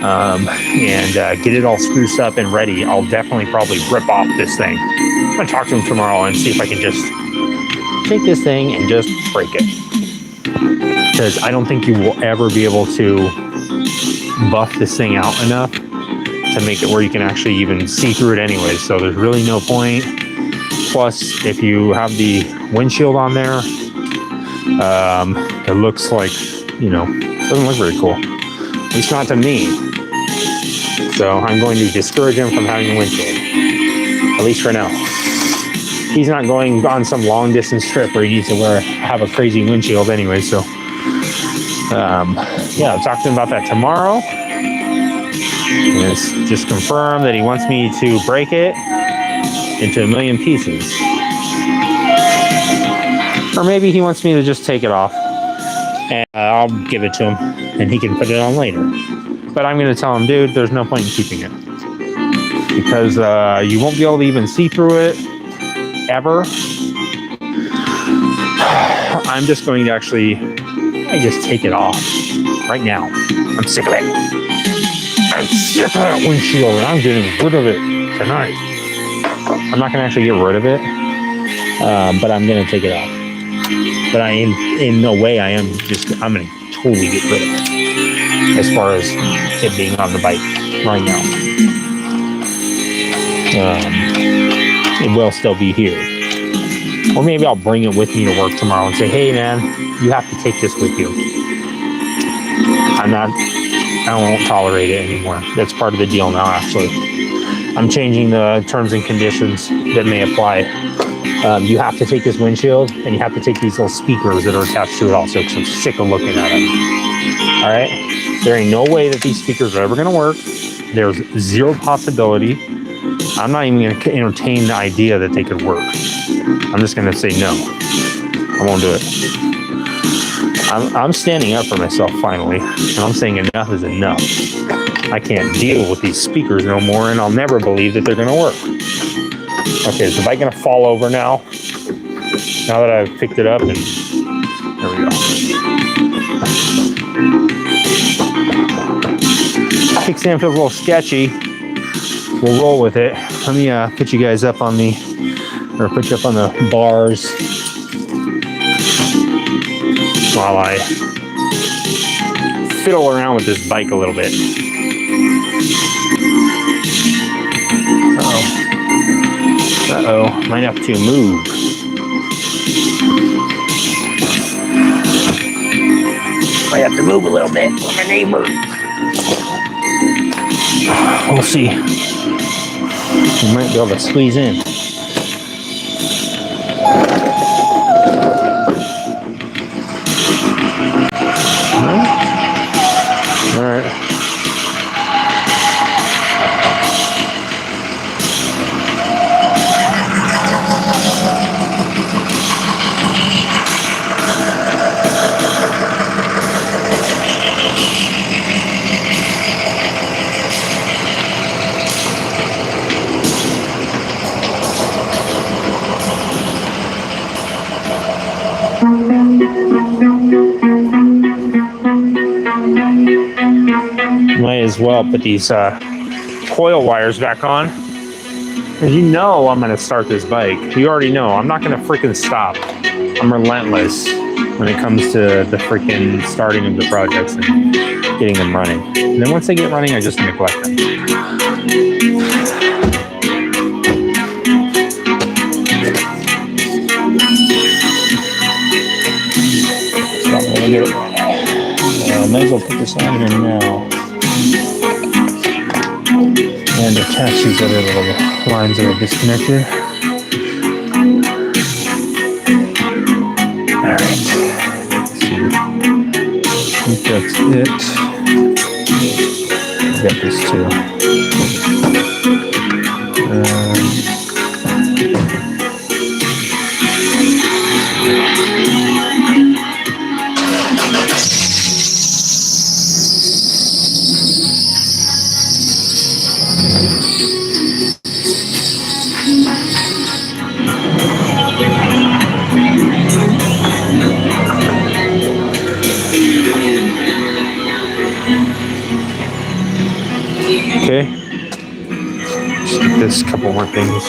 and get it all spruced up and ready. I'll definitely probably rip off this thing. I'm gonna talk to him tomorrow and see if I can just take this thing and just break it. Because I don't think you will ever be able to buff this thing out enough to make it where you can actually even see through it anyway. So there's really no point. Plus, if you have the windshield on there, it looks like, it doesn't look very cool. At least not to me. So I'm going to discourage him from having a windshield. At least for now. He's not going on some long distance trip where he needs to have a crazy windshield anyway. So, yeah, I'll talk to him about that tomorrow. And it's just confirmed that he wants me to break it into a million pieces. Or maybe he wants me to just take it off and I'll give it to him and he can put it on later. But I'm going to tell him, dude, there's no point in keeping it. Because you won't be able to even see through it ever. I'm just going to actually just take it off right now. I'm sick of it. sick of that windshield, and I'm getting rid of it tonight. I'm not gonna actually get rid of it, but I'm gonna take it off. But I am, in no way, I'm gonna totally get rid of it as far as it being on the bike right now. It will still be here. Or maybe I'll bring it with me to work tomorrow and say, hey man, you have to take this with you. I won't tolerate it anymore. That's part of the deal now, actually. I'm changing the terms and conditions that may apply. You have to take this windshield, and you have to take these little speakers that are attached to it also, because I'm sick of looking at them. All right? There ain't no way that these speakers are ever going to work. There's zero possibility. I'm not even going to entertain the idea that they could work. I'm just going to say no. I won't do it. I'm standing up for myself finally, and I'm saying enough is enough. I can't deal with these speakers no more, and I'll never believe that they're going to work. Okay, is the bike going to fall over now? Now that I've picked it up, and there we go. Kickstand feels a little sketchy. We'll roll with it. Let me put you guys up on the bars while I fiddle around with this bike a little bit. Uh-oh, might have to move. Might have to move a little bit for my neighbor. We'll see. We might be able to squeeze in. All right. Might as well put these coil wires back on. As you know, I'm going to start this bike. You already know. I'm not going to freaking stop. I'm relentless when it comes to the freaking starting of the projects and getting them running. And then once they get running, I just neglect them. Might as well put this on here now. And attach these other little lines that are disconnected. Alright. I think that's it. I got this too. Okay. Just get this couple more things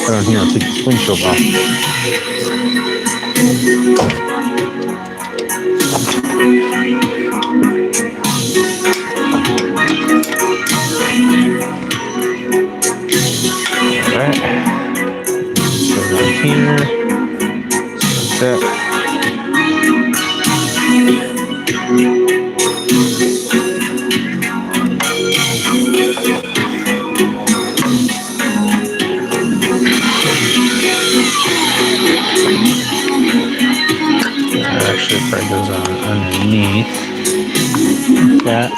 put on here. I'll take this windshield off. Alright. So right here. Like that. Actually, probably goes on underneath like that.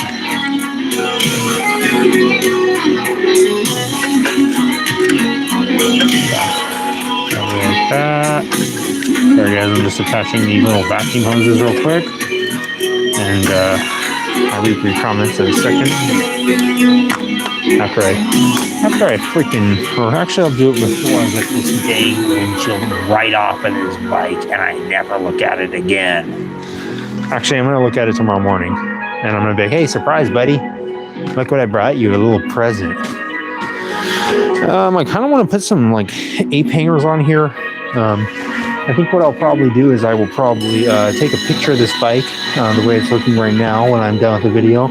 Like that. Sorry guys, I'm just attaching the little vacuum hoses real quick. And I'll leave your comments in a second. After I freaking, or actually I'll do it before I get this dang windshield right off of this bike and I never look at it again. Actually, I'm going to look at it tomorrow morning and I'm going to be, hey, surprise, buddy. I'm Look what I brought you, a little present. I kind of want to put some like ape hangers on here. I think what I'll probably do is I will probably take a picture of this bike the way it's looking right now when I'm done with the video.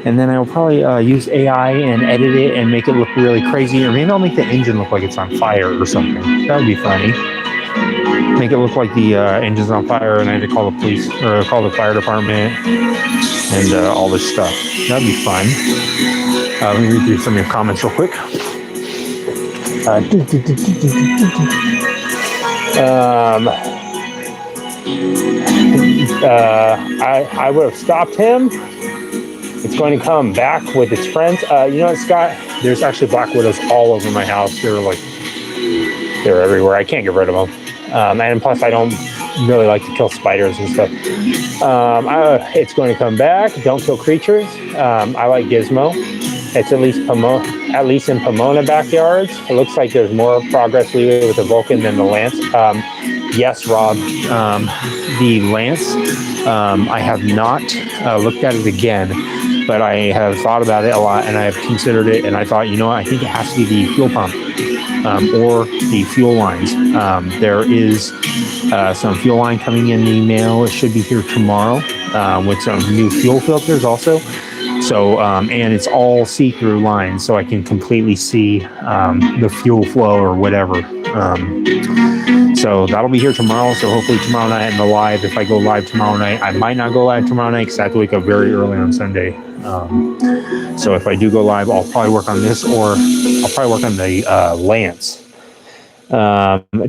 And then I'll probably use AI and edit it and make it look really crazy. Or maybe I'll make the engine look like it's on fire or something. That would be funny. Make it look like the engine's on fire and I had to call the police or call the fire department and all this stuff. That'd be fun. Let me read through some of your comments real quick. I would have stopped him. It's going to come back with its friends. You know what, Scott? There's actually black widows all over my house. They're everywhere. I can't get rid of them. And plus, I don't really like to kill spiders and stuff. It's going to come back. Don't kill creatures. I like Gizmo. It's at least in Pomona backyards. It looks like there's more progress leeway with the Vulcan than the Lance. Yes, Rob. The Lance, I have not looked at it again, but I have thought about it a lot and I have considered it. And I thought, you know what? I think it has to be the fuel pump or the fuel lines. There is some fuel line coming in the mail. It should be here tomorrow with some new fuel filters also. So, and it's all see-through lines, so I can completely see the fuel flow or whatever. So that'll be here tomorrow. So hopefully tomorrow night in the live, if I go live tomorrow night, I might not go live tomorrow night because I have to wake up very early on Sunday. So if I do go live, I'll probably work on this or I'll probably work on the Lance.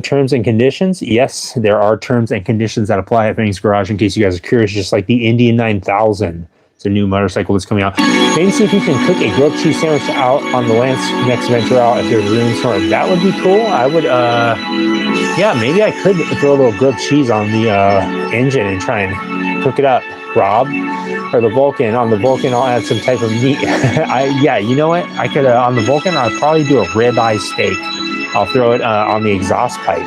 Terms and conditions. Yes, there are terms and conditions that apply at Fang's Garage in case you guys are curious, just like the Indian 9000. It's a new motorcycle that's coming out. Maybe see if you can cook a grilled cheese sandwich out on the Lance next venture out if there's room for it. That would be cool. I would, yeah, maybe I could throw a little grilled cheese on the engine and try and cook it up, Rob. Or the Vulcan. On the Vulcan, I'll add some type of meat. Yeah, you know what? I could, on the Vulcan, I'd probably do a ribeye steak. I'll throw it on the exhaust pipe.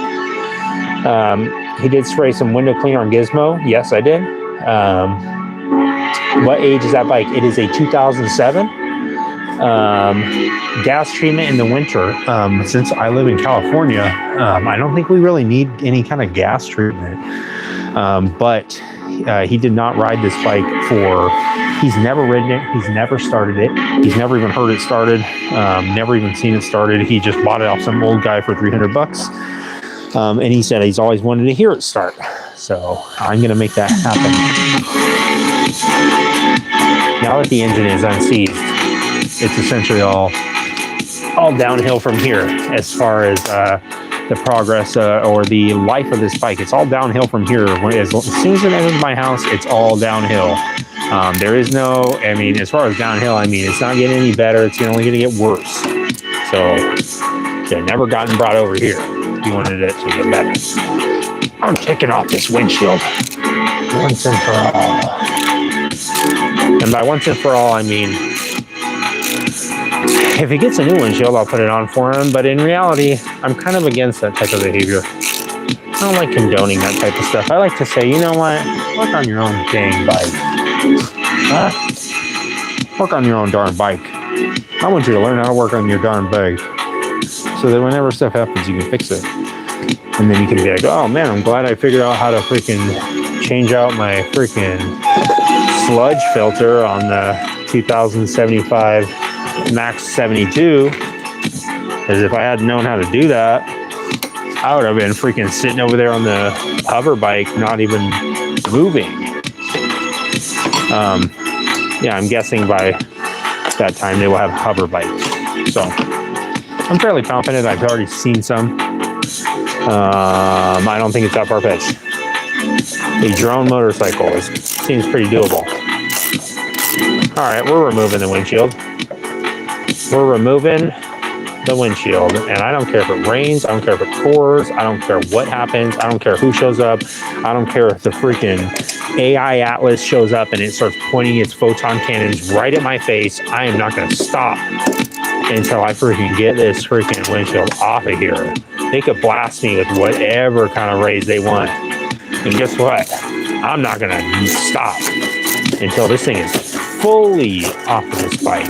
He did spray some window cleaner on Gizmo. Yes, I did. What age is that bike? It is a 2007. Gas treatment in the winter. Since I live in California, I don't think we really need any kind of gas treatment. But he did not ride this bike he's never ridden it. He's never started it. He's never even heard it started. Never even seen it started. He just bought it off some old guy for $300. And he said he's always wanted to hear it start. So I'm going to make that happen. Now that the engine is unseized, it's essentially all downhill from here as far as the progress or the life of this bike. It's all downhill from here. As soon as it enters my house, it's all downhill. There is no, I mean, as far as downhill, I mean, it's not getting any better. It's only going to get worse. So it never gotten brought over here. You wanted it to get better. I'm taking off this windshield once and for all. And by once and for all, I mean, if he gets a new windshield, I'll put it on for him. But in reality, I'm kind of against that type of behavior. I don't like condoning that type of stuff. I like to say, you know what? Work on your own dang bike. Work on your own darn bike. I want you to learn how to work on your darn bike. So that whenever stuff happens, you can fix it. And then you can be like, oh man, I'm glad I figured out how to freaking change out my freaking sludge filter on the 2075 Max 72. As if I had known how to do that, I would have been freaking sitting over there on the hover bike, not even moving. Yeah, I'm guessing by that time they will have hover bikes. So I'm fairly confident. I've already seen some. I don't think it's that far-fetched. A drone motorcycle seems pretty doable. All right, we're removing the windshield. We're removing the windshield, and I don't care if it rains. I don't care if it pours. I don't care what happens. I don't care who shows up. I don't care if the freaking AI Atlas shows up and it starts pointing its photon cannons right at my face. I am not going to stop until I freaking get this freaking windshield off of here. They could blast me with whatever kind of rays they want. And guess what? I'm not going to stop until this thing is fully off of this bike.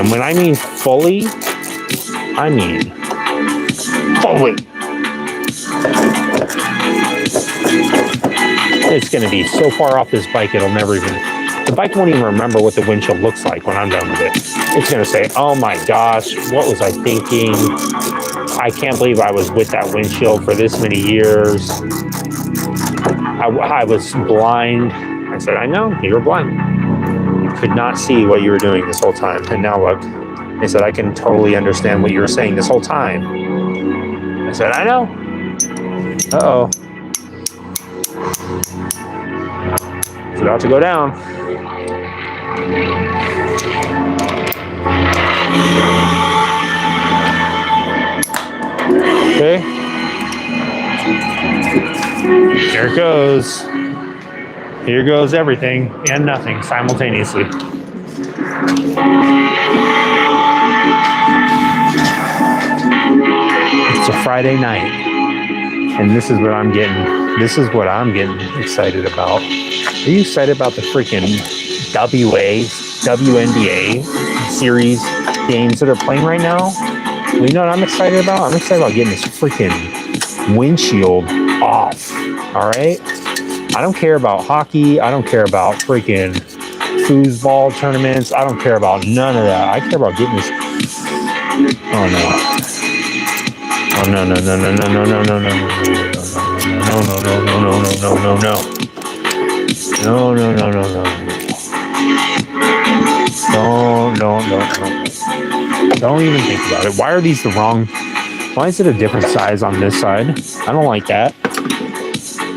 And when I mean fully, I mean fully. It's going to be so far off this bike, it'll never even... The bike won't even remember what the windshield looks like when I'm done with it. It's going to say, oh my gosh, what was I thinking? I can't believe I was with that windshield for this many years. I was blind. I said, I know, you were blind. You could not see what you were doing this whole time. And now look, they said, I can totally understand what you were saying this whole time. I said, I know. Uh-oh. It's about to go down. Okay. Here it goes. Here goes everything and nothing simultaneously. It's a Friday night, and this is what I'm getting. This is what I'm getting excited about. Are you excited about the freaking WNBA series games that are playing right now? Well, you know what I'm excited about? I'm excited about getting this freaking windshield off. All right? I don't care about hockey. I don't care about freaking foosball tournaments. I don't care about none of that. I care about getting this. Oh no. Oh no no no no no no no no no no no no no no no no no no. No no no no no. Don't even think about it. Why are these the wrong? Why is it a different size on this side? I don't like that.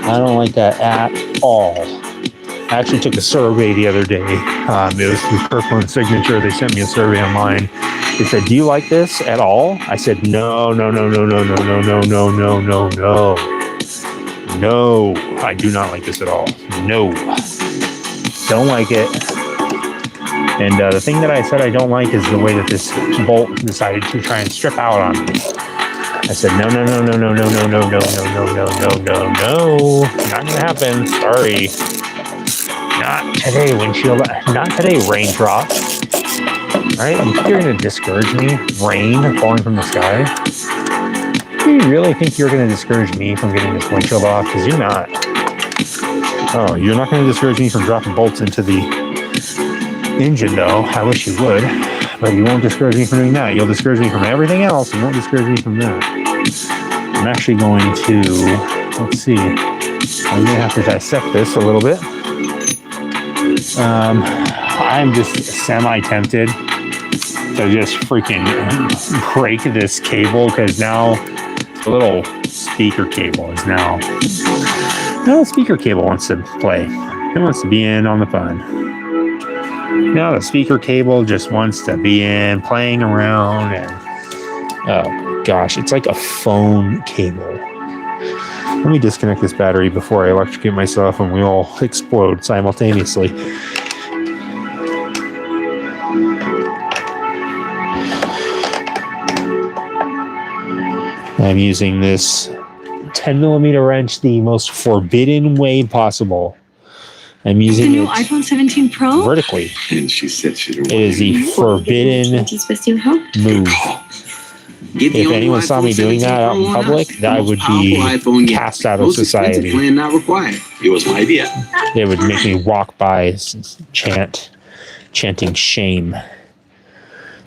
I don't like that at all. I actually took a survey the other day. It was through Kirkland Signature. They sent me a survey online. They said, "Do you like this at all?" I said, "No, no, no, no, no, no, no, no, no, no, no, no. No, I do not like this at all. No, don't like it." And the thing that I said I don't like is the way that this bolt decided to try and strip out on me. I said, no, no, no, no, no, no, no, no, no, no, no, no, no, no, no. Not gonna happen. Sorry. Not today, windshield. Not today, raindrop. All right, you think you're gonna discourage me? Rain falling from the sky? Do you really think you're gonna discourage me from getting this windshield off? Because you're not. Oh, you're not gonna discourage me from dropping bolts into the engine, though. I wish you would, but you won't discourage me from doing that. You'll discourage me from everything else. You won't discourage me from that. I'm actually going to, let's see, I'm going to have to dissect this a little bit. I'm just semi-tempted to just freaking break this cable, because now the little speaker cable is now, the speaker cable wants to play. It wants to be in on the fun. Now the speaker cable just wants to be in, playing around, and oh gosh, it's like a phone cable. Let me disconnect this battery before I electrocute myself and we all explode simultaneously. I'm using this 10mm wrench the most forbidden way possible. I'm using the new it iPhone 17 Pro vertically. And she said she didn't It is the forbidden move. If anyone saw me doing that out in public, I would be cast out of society. Plan not required. It was my idea. They would make me walk by chanting shame.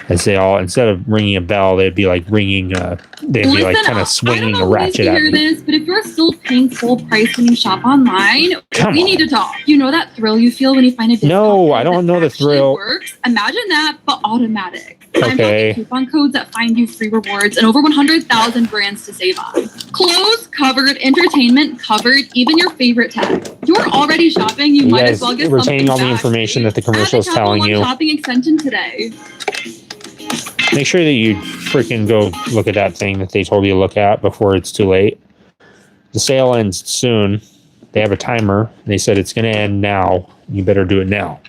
As they all, instead of ringing a bell, they'd be like ringing, they'd be like kind of swinging a ratchet at me. This, but if you're still paying full price when you shop online, we need to talk. You know that thrill you feel when you find a discount? No, I don't know the thrill. Works. Imagine that, but automatic. Okay. Coupon codes that find you free rewards and over 100,000 brands to save on. Clothes covered, entertainment covered, even your favorite tag. You're already shopping. You might as well get retaining all the back. information that the commercial is telling you. Shopping extension today. Make sure that you freaking go look at that thing that they told you to look at before it's too late. The sale ends soon. They have a timer. They said it's going to end now. You better do it now.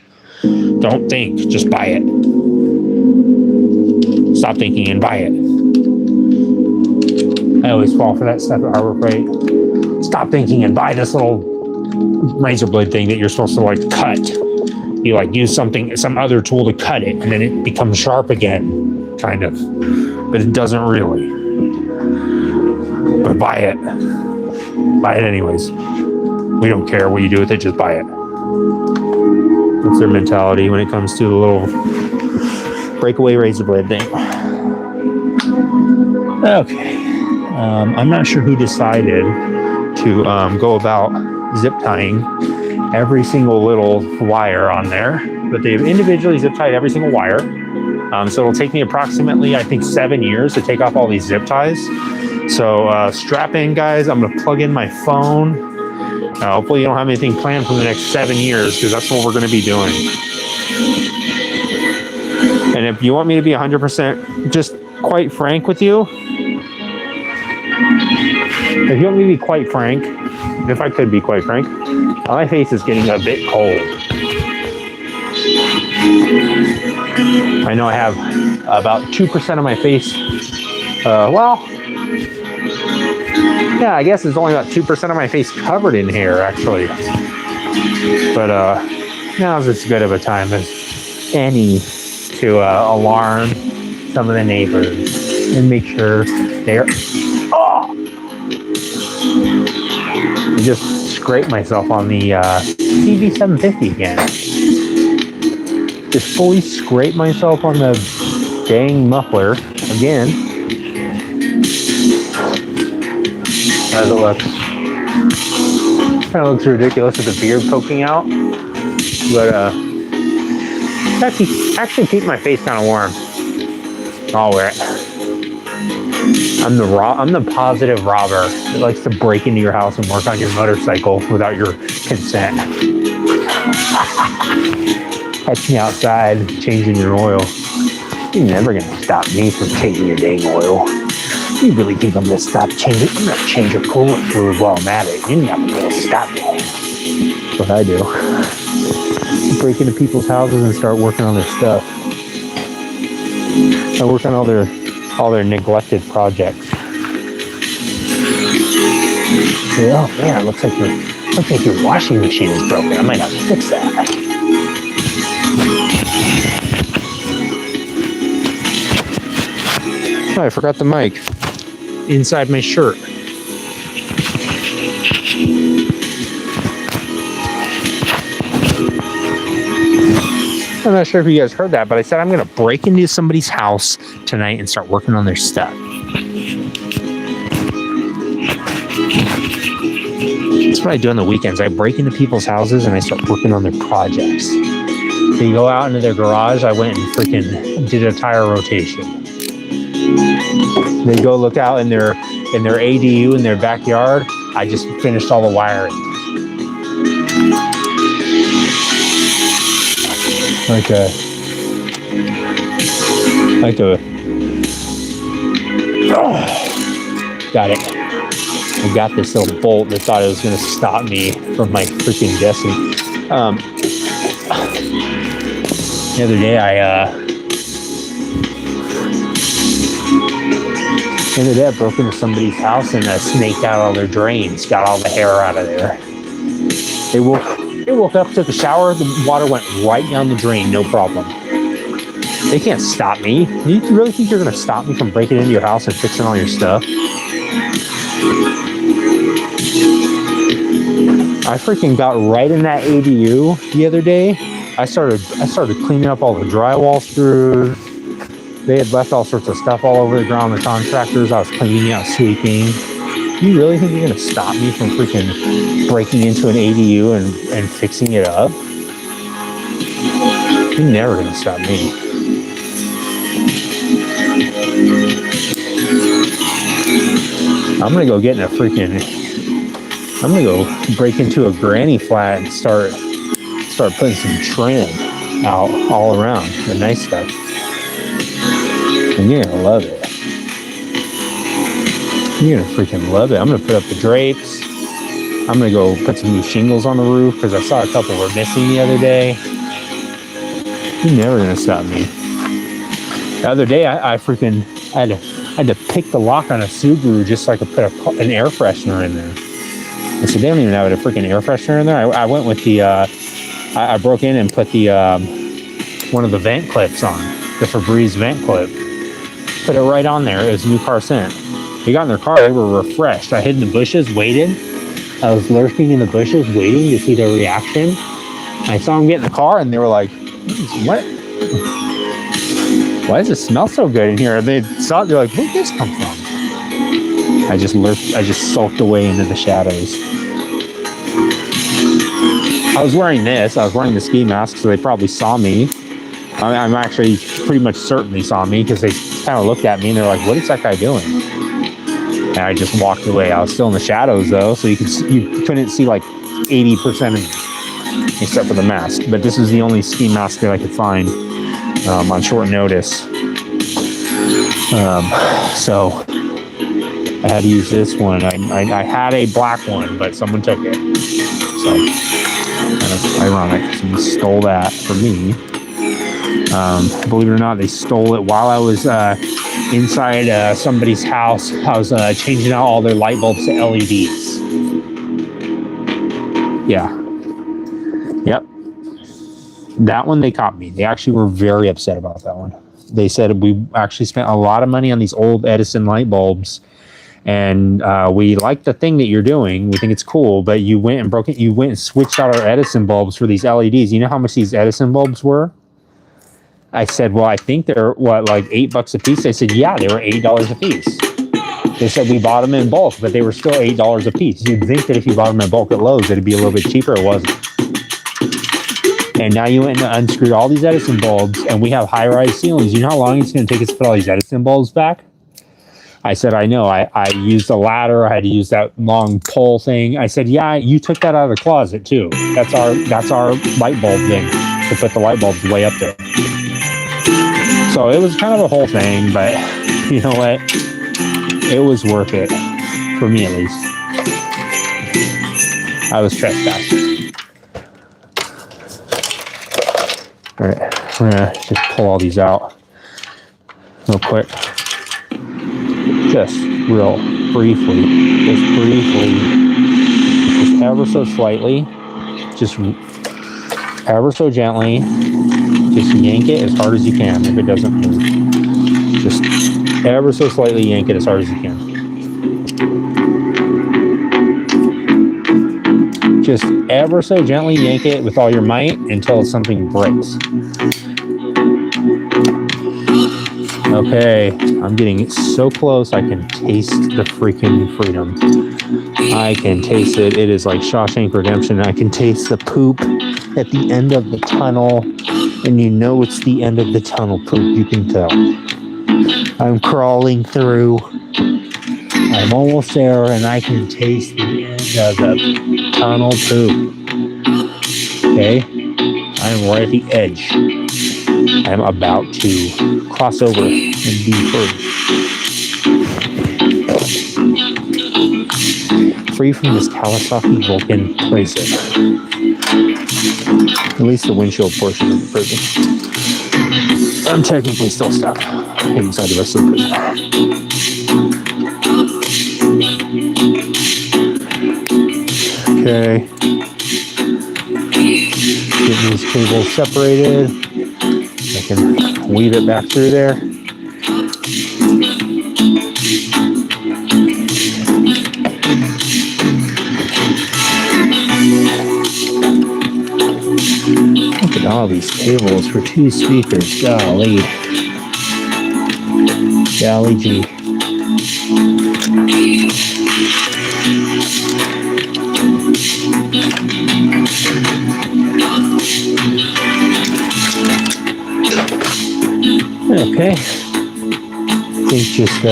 Don't think. Just buy it. Stop thinking and buy it. I always fall for that stuff at Harbor Freight. Stop thinking and buy this little razor blade thing that you're supposed to like cut. You You like use some other tool to cut it, and then it becomes sharp again, kind of. But it doesn't really. But buy it. Buy it anyways. We don't care what you do with it, just buy it. That's their mentality when it comes to the little breakaway razor blade thing. Okay. I'm not sure who decided to go about zip tying every single little wire on there, but they've individually zip tied every single wire. So it'll take me approximately, I think, 7 years to take off all these zip ties. So strap in, guys. I'm going to plug in my phone. Hopefully you don't have anything planned for the next 7 years, because that's what we're going to be doing. And if you want me to be 100% just quite frank with you, if you want me to be quite frank, if I could be quite frank, my face is getting a bit cold. I know I have about 2% of my face, yeah, I guess it's only about 2% of my face covered in hair, actually. But now's as good of a time as any to alarm some of the neighbors and make sure they're... Oh! I just scraped myself on the TV750 again. Just fully scraped myself on the dang muffler again. How does it look? Kind of looks ridiculous with the beard poking out, but actually keep my face kind of warm. I'll wear it. I'm the positive robber that likes to break into your house and work on your motorcycle without your consent. Catch me outside changing your oil. You're never gonna stop me from changing your dang oil. You really think I'm gonna stop changing? I'm gonna change your coolant fluid while I'm at it. You're not gonna stop me. That's what I do. Break into people's houses and start working on their stuff. I work on all their neglected projects. Oh man, looks like your washing machine is broken. I might have to fix that. Oh, I forgot the mic inside my shirt. I'm not sure if you guys heard that, but I said I'm going to break into somebody's house tonight and start working on their stuff. That's what I do on the weekends. I break into people's houses and I start working on their projects. They go out into their garage. I went and freaking did a tire rotation. They go look out in their ADU in their backyard. I just finished all the wiring. Like a got it. I got this little bolt that thought it was going to stop me from my freaking guessing. The other day I broke into somebody's house and snaked out all their drains, got all the hair out of there. They woke up, took a shower, the water went right down the drain, no problem. They can't stop me. You really think you're going to stop me from breaking into your house and fixing all your stuff? I freaking got right in that ADU the other day. I started cleaning up all the drywall screws. They had left all sorts of stuff all over the ground, the contractors. I was cleaning out, sweeping. You really think you're going to stop me from freaking breaking into an ADU and fixing it up? You're never going to stop me. I'm going to go get in I'm going to go break into a granny flat and start putting some trim out all around, the nice stuff. And you're going to love it. You're going to freaking love it. I'm going to put up the drapes. I'm going to go put some new shingles on the roof because I saw a couple were missing the other day. You're never going to stop me. The other day, I had to pick the lock on a Subaru just so I could put an air freshener in there. I said, they don't even have a freaking air freshener in there. I went with the I broke in and put the one of the vent clips on, the Febreze vent clip. Put it right on there. It was new car scent. They got in their car. They were refreshed. I hid in the bushes, waited. I was lurking in the bushes, waiting to see their reaction. I saw them get in the car, and they were like, "What? Why does it smell so good in here?" They saw it. They're like, "Where'd this come from?" I just lurked. I just sulked away into the shadows. I was wearing this. I was wearing the ski mask, so they probably saw me. I'm actually pretty much certain they saw me because they kind of looked at me and they're like, "What is that guy doing?" And I just walked away. I was still in the shadows though, so you couldn't see like 80% of me, except for the mask. But this is the only ski mask that I could find on short notice. So I had to use this one. I had a black one, but someone took it. So kind of ironic. Someone stole that from me. Believe it or not, they stole it while I was inside somebody's house. I was changing out all their light bulbs to LEDs. Yeah. Yep. That one they caught me. They actually were very upset about that one. They said we actually spent a lot of money on these old Edison light bulbs, and we like the thing that you're doing. We think it's cool, but you went and broke it. You went and switched out our Edison bulbs for these LEDs. You know how much these Edison bulbs were? I said, well, I think they're, what, like $8 a piece? They said, yeah, they were $8 a piece. They said we bought them in bulk, but they were still $8 a piece. You'd think that if you bought them in bulk at Lowe's, it'd be a little bit cheaper. It wasn't. And now you went and unscrewed all these Edison bulbs, and we have high-rise ceilings. You know how long it's going to take us to put all these Edison bulbs back? I said, I know. I used a ladder. I had to use that long pole thing. I said, yeah, you took that out of the closet, too. That's our light bulb thing, to put the light bulbs way up there. So it was kind of a whole thing, but you know what? It was worth it, for me at least. I was trespassing. All right, we're gonna just pull all these out real quick. Just real briefly, just ever so slightly, just ever so gently. Just yank it as hard as you can if it doesn't move. Just ever so slightly yank it as hard as you can. Just ever so gently yank it with all your might until something breaks. Okay, I'm getting so close I can taste the freaking freedom. I can taste it. It is like Shawshank Redemption. I can taste the poop at the end of the tunnel. And you know it's the end of the tunnel poop, you can tell. I'm crawling through. I'm almost there, and I can taste the end of the tunnel poop. Okay? I am right at the edge. I am about to cross over and be free. Free from this Kawasaki Vulcan playset. At least the windshield portion of the prison. I'm technically still stuck inside the rest of the prison. Okay. Get these cables separated. I can weave it back through there. Look at all these cables for 2 speakers. Golly. Golly gee. Okay. I think just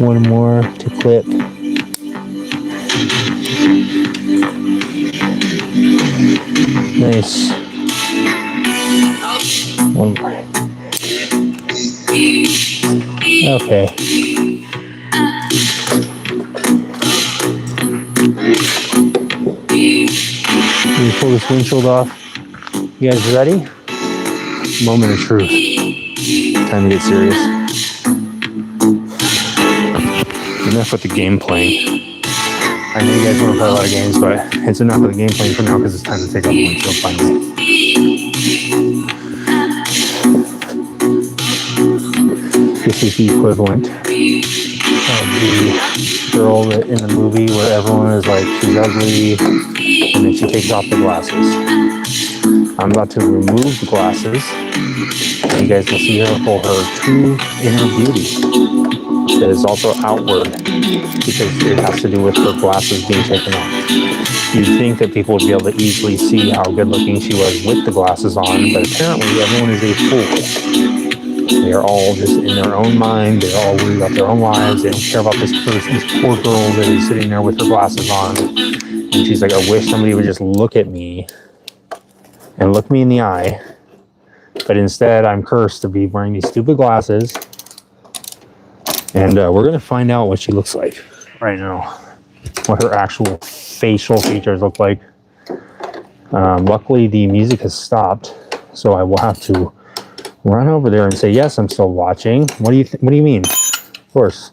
one more to clip. Nice. One more. Okay. Let me pull this windshield off. You guys ready? Moment of truth. Time to get serious. Enough with the game playing. I know you guys want to play a lot of games, but it's enough of the gameplay for now because it's time to take off the windshield finally. This is the equivalent of the girl that in the movie where everyone is like, she's ugly, and then she takes off the glasses. I'm about to remove the glasses, and you guys will see her for her true inner beauty. That is also outward, because it has to do with her glasses being taken off. You'd think that people would be able to easily see how good looking she was with the glasses on, but apparently everyone is a fool. They are all just in their own mind. They're all worried about their own lives. They don't care about this poor girl that is sitting there with her glasses on. And she's like, I wish somebody would just look at me and look me in the eye. But instead, I'm cursed to be wearing these stupid glasses. And we're going to find out what she looks like right now. What her actual facial features look like. Luckily, the music has stopped. So I will have to run over there and say, yes, I'm still watching. What do you mean? Of course.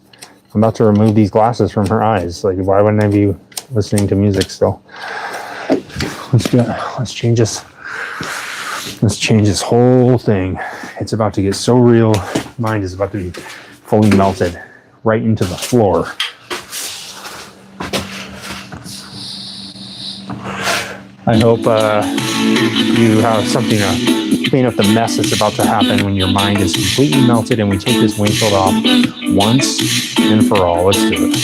I'm about to remove these glasses from her eyes. Like, why wouldn't I be listening to music still? Let's change this. Let's change this whole thing. It's about to get so real. Mind is about to be fully melted right into the floor. I hope you have something to clean up the mess that's about to happen when your mind is completely melted and we take this windshield off once and for all. Let's do it.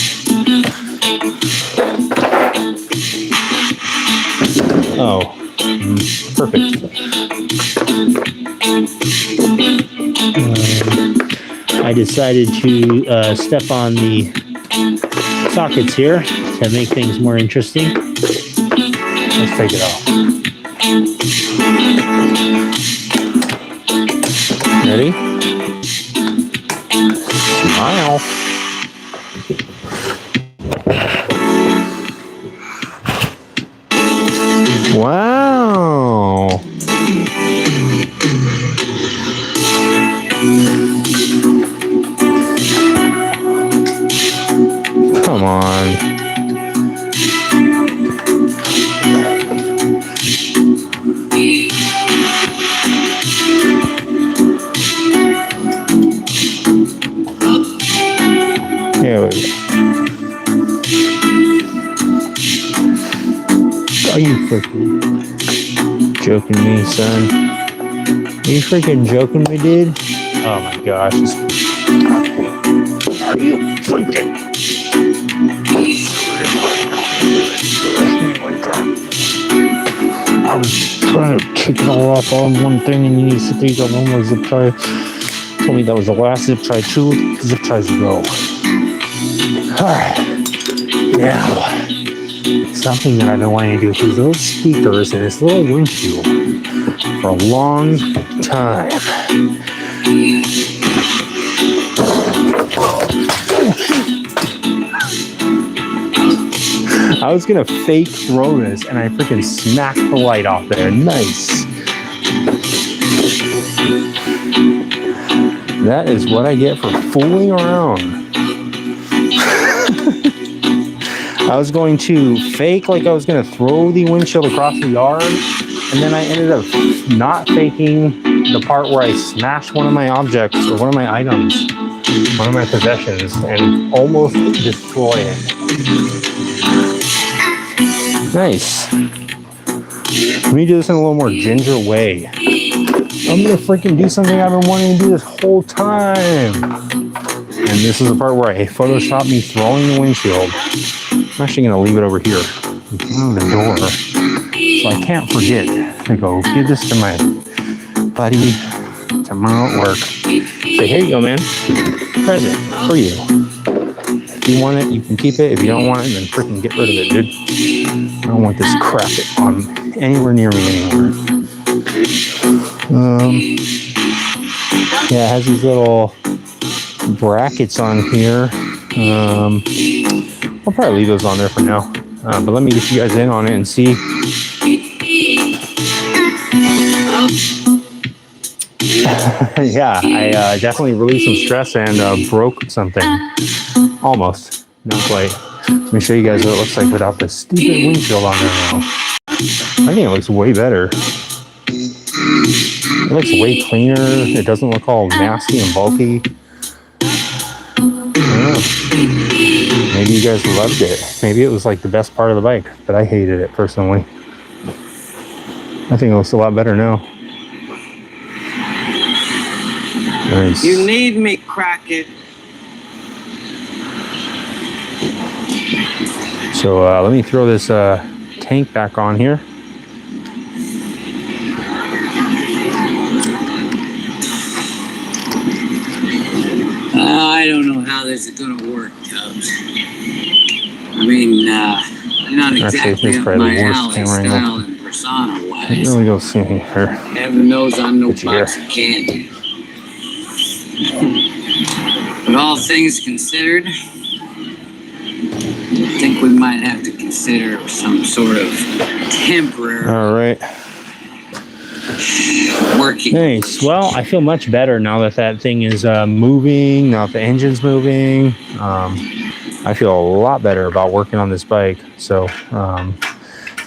Oh, perfect. I decided to step on the sockets here to make things more interesting. Let's take it off. Ready? Smile. Wow. Come on. Here we go. Are you freaking joking me, son? Are you freaking joking me, dude? Oh my gosh. Are you freaking? I was trying to kick it all off on one thing and you said these on one more zip tie. Told me that was the last zip tie. 2 zip ties to go. Alright. Now, something that I've been wanting to do with these little speakers and this little windshield for a long time. I was gonna fake throw this and I freaking smacked the light off there. Nice. That is what I get for fooling around. I was going to fake like I was going to throw the windshield across the yard, and then I ended up not faking the part where I smashed one of my objects or one of my items, one of my possessions, and almost destroy it. Nice. Let me do this in a little more ginger way. I'm going to freaking do something I've been wanting to do this whole time. And this is the part where I Photoshopped me throwing the windshield. I'm actually going to leave it over here in front of the door so I can't forget to go give this to my buddy tomorrow at work. Say, here you go, man. Present for you. If you want it, you can keep it. If you don't want it, then freaking get rid of it, dude. I don't want this crap on anywhere near me anymore. Yeah, it has these little brackets on here. I'll probably leave those on there for now. But let me get you guys in on it and see. Yeah, I definitely released some stress and broke something. Almost. Not quite. Let me show you guys what it looks like without the stupid windshield on there now. I think it looks way better. It looks way cleaner. It doesn't look all nasty and bulky. I don't know. Maybe you guys loved it. Maybe it was like the best part of the bike, but I hated it personally. I think it looks a lot better now. Nice. You need me, Crockett. So let me throw this tank back on here. I don't know how this is going to work, Tubbs. I mean, not exactly up my alley style and persona-wise. Let me go see here. Heaven knows I'm no box of candy. But all things considered, I think we might have to consider some sort of temporary working. Nice. Well, I feel much better now that that thing is moving, now that the engine's moving. I feel a lot better about working on this bike. So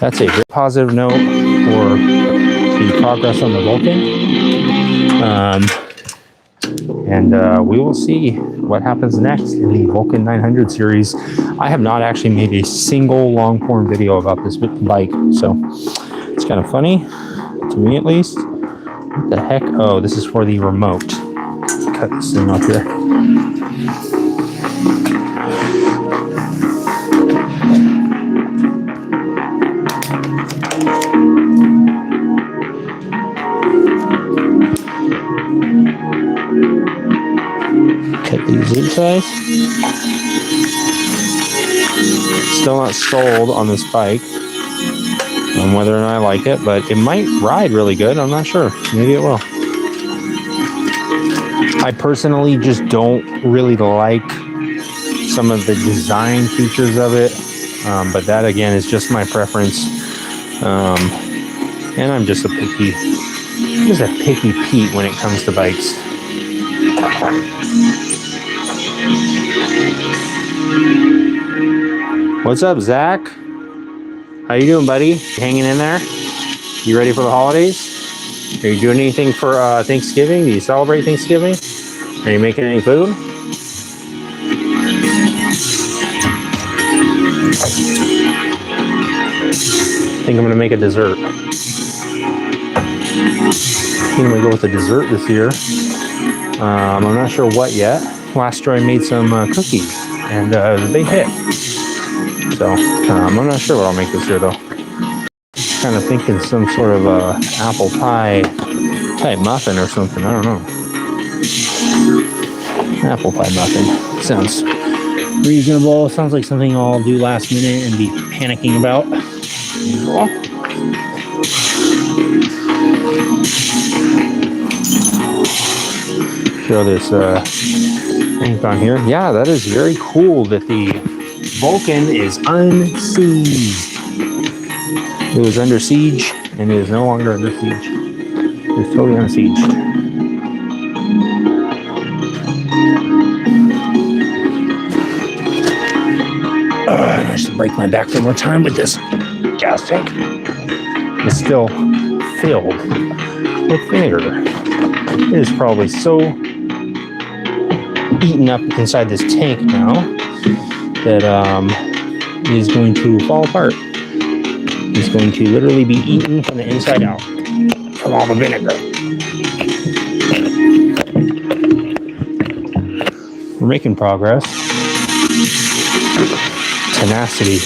that's a very positive note for the progress on the Vulcan. And we will see what happens next in the Vulcan 900 series. I have not actually made a single long form video about this bike, so it's kind of funny, to me at least. What the heck? Oh, this is for the remote. Cut this thing off here. Cut these inside. Still not sold on this bike on whether or not I like it, but it might ride really good. I'm not sure. Maybe it will. I personally just don't really like some of the design features of it, but that again is just my preference. And I'm just a picky Pete when it comes to bikes. What's up, Zach? How you doing, buddy? Hanging in there? You ready for the holidays? Are you doing anything for Thanksgiving? Do you celebrate Thanksgiving? Are you making any food? I think I'm gonna make a dessert. I think I'm gonna go with a dessert this year. I'm not sure what yet. Last year I made some cookies, and it was a big hit. So I'm not sure what I'll make this year though. Kind of thinking some sort of apple pie type muffin or something. I don't know. Apple pie muffin sounds reasonable. Sounds like something I'll do last minute and be panicking about. Throw this thing on here. Yeah, that is very cool that the Vulcan is unseized. It was under siege, and it is no longer under siege. It's totally unsieged. I should break my back one more time with this gas tank. It's still filled with vinegar. It is probably so eaten up inside this tank now that it is going to fall apart. It's going to literally be eaten from the inside out from all the vinegar. We're making progress. Tenacity.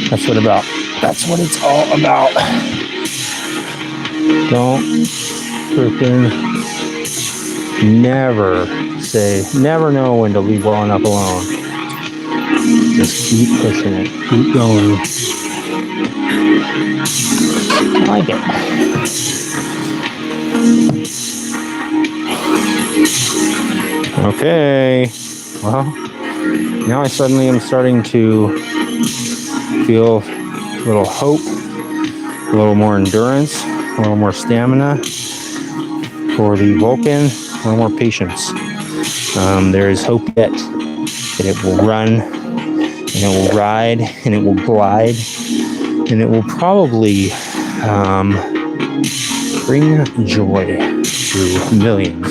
That's what it's all about. Don't freaking never know when to leave well enough alone. Just keep pushing it. Keep going. I like it. Okay. Well, now I suddenly am starting to feel a little hope, a little more endurance, a little more stamina for the Vulcan, a little more patience. There is hope yet that it will run and it will ride, and it will glide, and it will probably bring joy to millions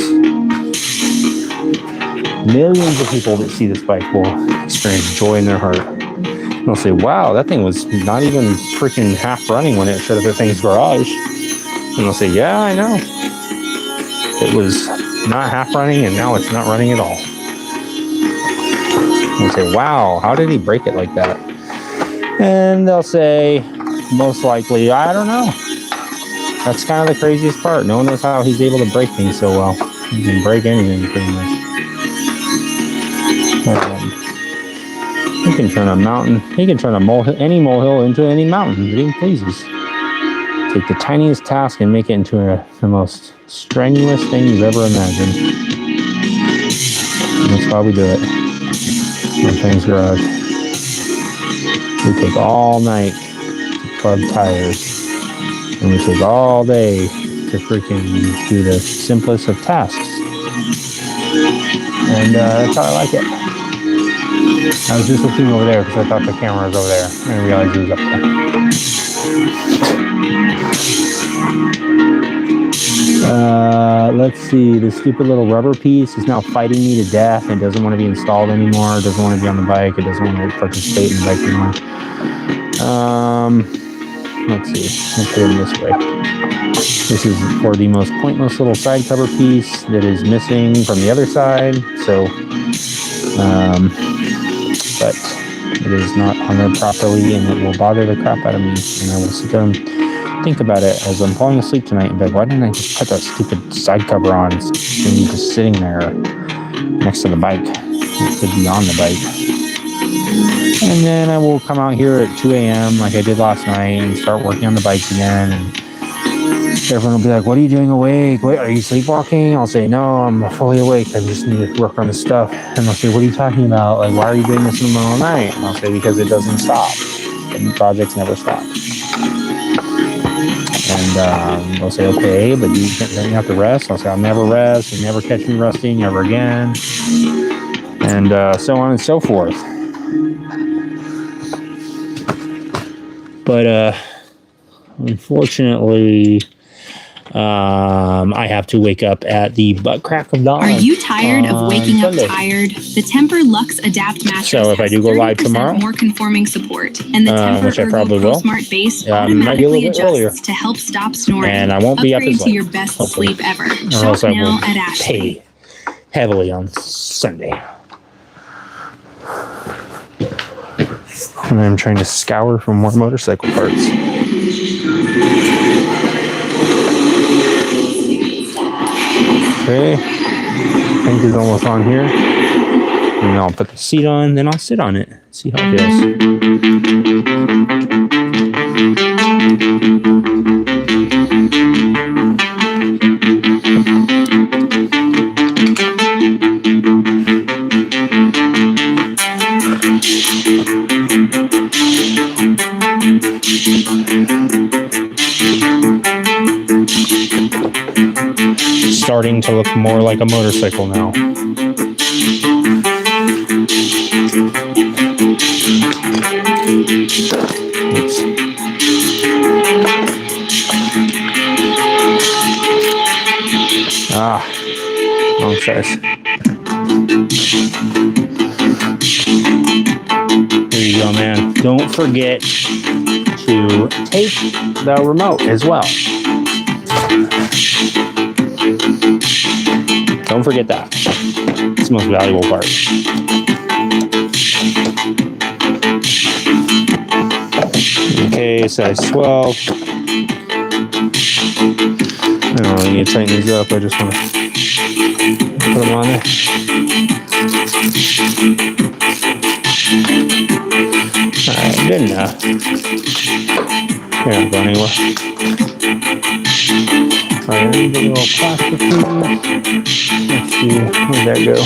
of people that see this bike will experience joy in their heart. And they'll say, wow, that thing was not even freaking half running when it showed up at Fang's garage. And they'll say, yeah, I know. It was not half running, and now it's not running at all. And they'll say, wow, how did he break it like that? And they'll say, most likely, I don't know. That's kind of the craziest part. No one knows how he's able to break things so well. He can break anything pretty much. He can turn a mountain. He can turn any molehill into any mountain that he pleases. Take the tiniest task and make it into the most strenuous thing you've ever imagined. And that's why we do it. In Fang's garage. We take all night to plug tires. And we take all day to freaking do the simplest of tasks. And that's how I like it. I was just looking over there because I thought the camera was over there. And I realized it was up there. Let's see. The stupid little rubber piece is now fighting me to death. It doesn't want to be installed anymore. It doesn't want to be on the bike. It doesn't want to participate in the bike anymore. Let's see. Let's put it this way. This is for the most pointless little side cover piece that is missing from the other side. So, but it is not on there properly, and it will bother the crap out of me. And I will sit there and think about it as I'm falling asleep tonight and be like, why didn't I just put that stupid side cover on and be just sitting there next to the bike? It could be on the bike. And then I will come out here at 2 a.m. like I did last night and start working on the bikes again. And everyone will be like, what are you doing awake? Wait, are you sleepwalking? I'll say, no, I'm fully awake. I just need to work on this stuff. And they'll say, what are you talking about? Like, why are you doing this in the middle of the night? And I'll say, because it doesn't stop. And projects never stop. And they'll say, okay, but you have to rest. I'll say, I'll never rest. You'll never catch me resting ever again. And so on and so forth. But unfortunately, I have to wake up at the butt crack of dawn. Are you tired of waking up tired? The Temper Lux Adapt mattress so if I do go live tomorrow, more conforming support, and the Temper which I probably will, Smart Base might be a little bit earlier to help stop snoring. And I won't be up as late. To your best hopefully. Sleep ever. Or else I will at Ashley. pay heavily on Sunday. And I'm trying to scour for more motorcycle parts. Okay, Fang is almost on here. And I'll put the seat on, then I'll sit on it. See how it feels. Starting to look more like a motorcycle now. Oops. Wrong size. There you go, man. Don't forget to take the remote as well. Don't forget that. It's the most valuable part. Okay, size 12. I don't really need to tighten these up. I just want to put them on there. Alright, good enough. You're not going anywhere. Alright, the little plastic piece. Let's see, where'd that go?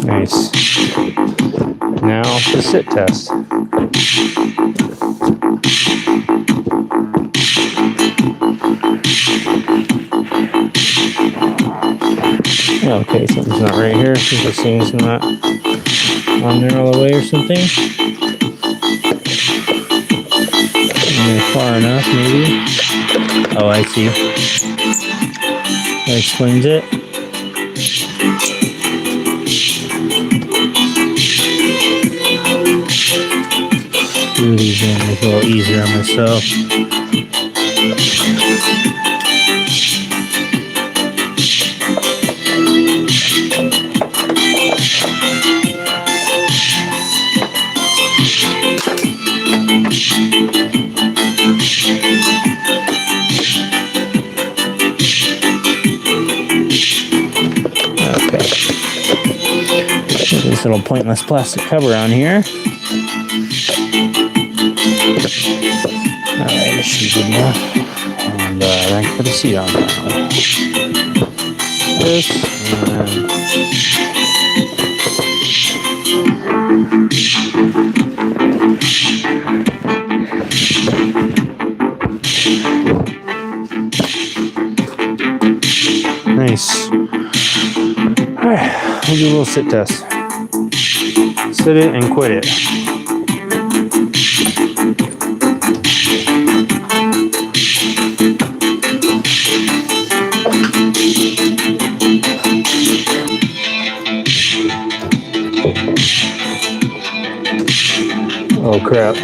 Nice. Now the sit test. Okay, something's not right here. I think this thing's not on there all the way or something. Far enough, maybe. Oh, I see. That explains it. Do these in a little easier on myself. This little pointless plastic cover on here. Alright, this should be good enough. And then I can put a seat on now. This, and nice. Alright, we'll do a little sit test. Sit it and quit it. Oh crap.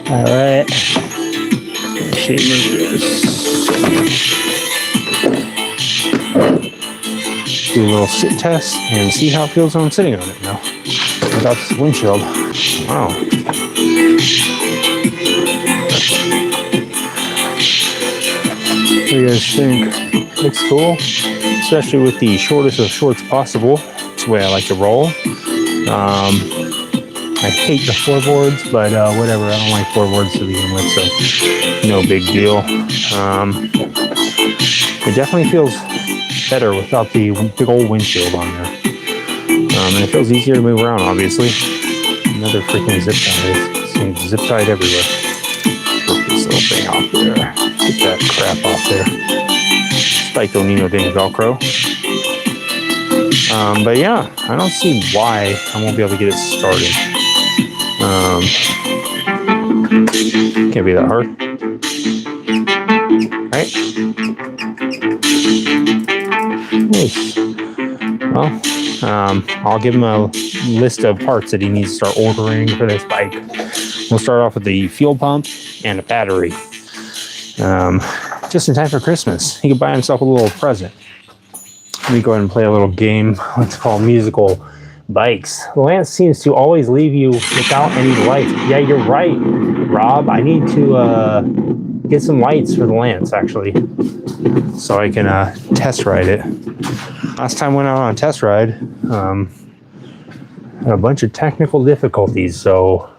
Alright. Shape this. Do a little sit test and see how it feels when I'm sitting on it now. Without this windshield. Wow. What do you guys think? Looks cool. Especially with the shortest of shorts possible. That's the way I like to roll. I hate the floorboards, but whatever. I don't like floorboards to begin with, so no big deal. It definitely feels better without the big old windshield on there. And it feels easier to move around, obviously. Another freaking zip tie. It's zip tied everywhere. Put this little thing off there. Get that crap off there. Spike don't need no dang Velcro. But yeah, I don't see why I won't be able to get it started. Can't be that hard. Right? Nice. Well, I'll give him a list of parts that he needs to start ordering for this bike. We'll start off with the fuel pump and a battery. Just in time for Christmas. He could buy himself a little present. Let me go ahead and play a little game. Let's call musical bikes. The Lance seems to always leave you without any lights. Yeah, you're right, Rob. I need to get some lights for the Lance, actually, so I can test ride it. Last time I went out on a test ride, had a bunch of technical difficulties, so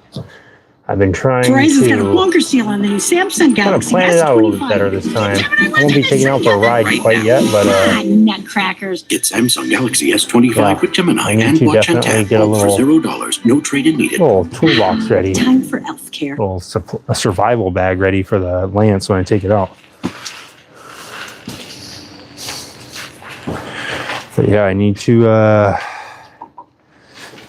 I've been trying Verizon's got a honker seal on the new Samsung Galaxy. kind of plan it out a little bit better this time. I won't be taking out for a ride quite yet, but nutcrackers. Get Samsung Galaxy S25 yeah, with Gemini I need and to Watch and definitely Tap get a for little $0. No trade-in needed. little toolbox ready. Time for elf care. A survival bag ready for the Lance when I take it out. But yeah, I need to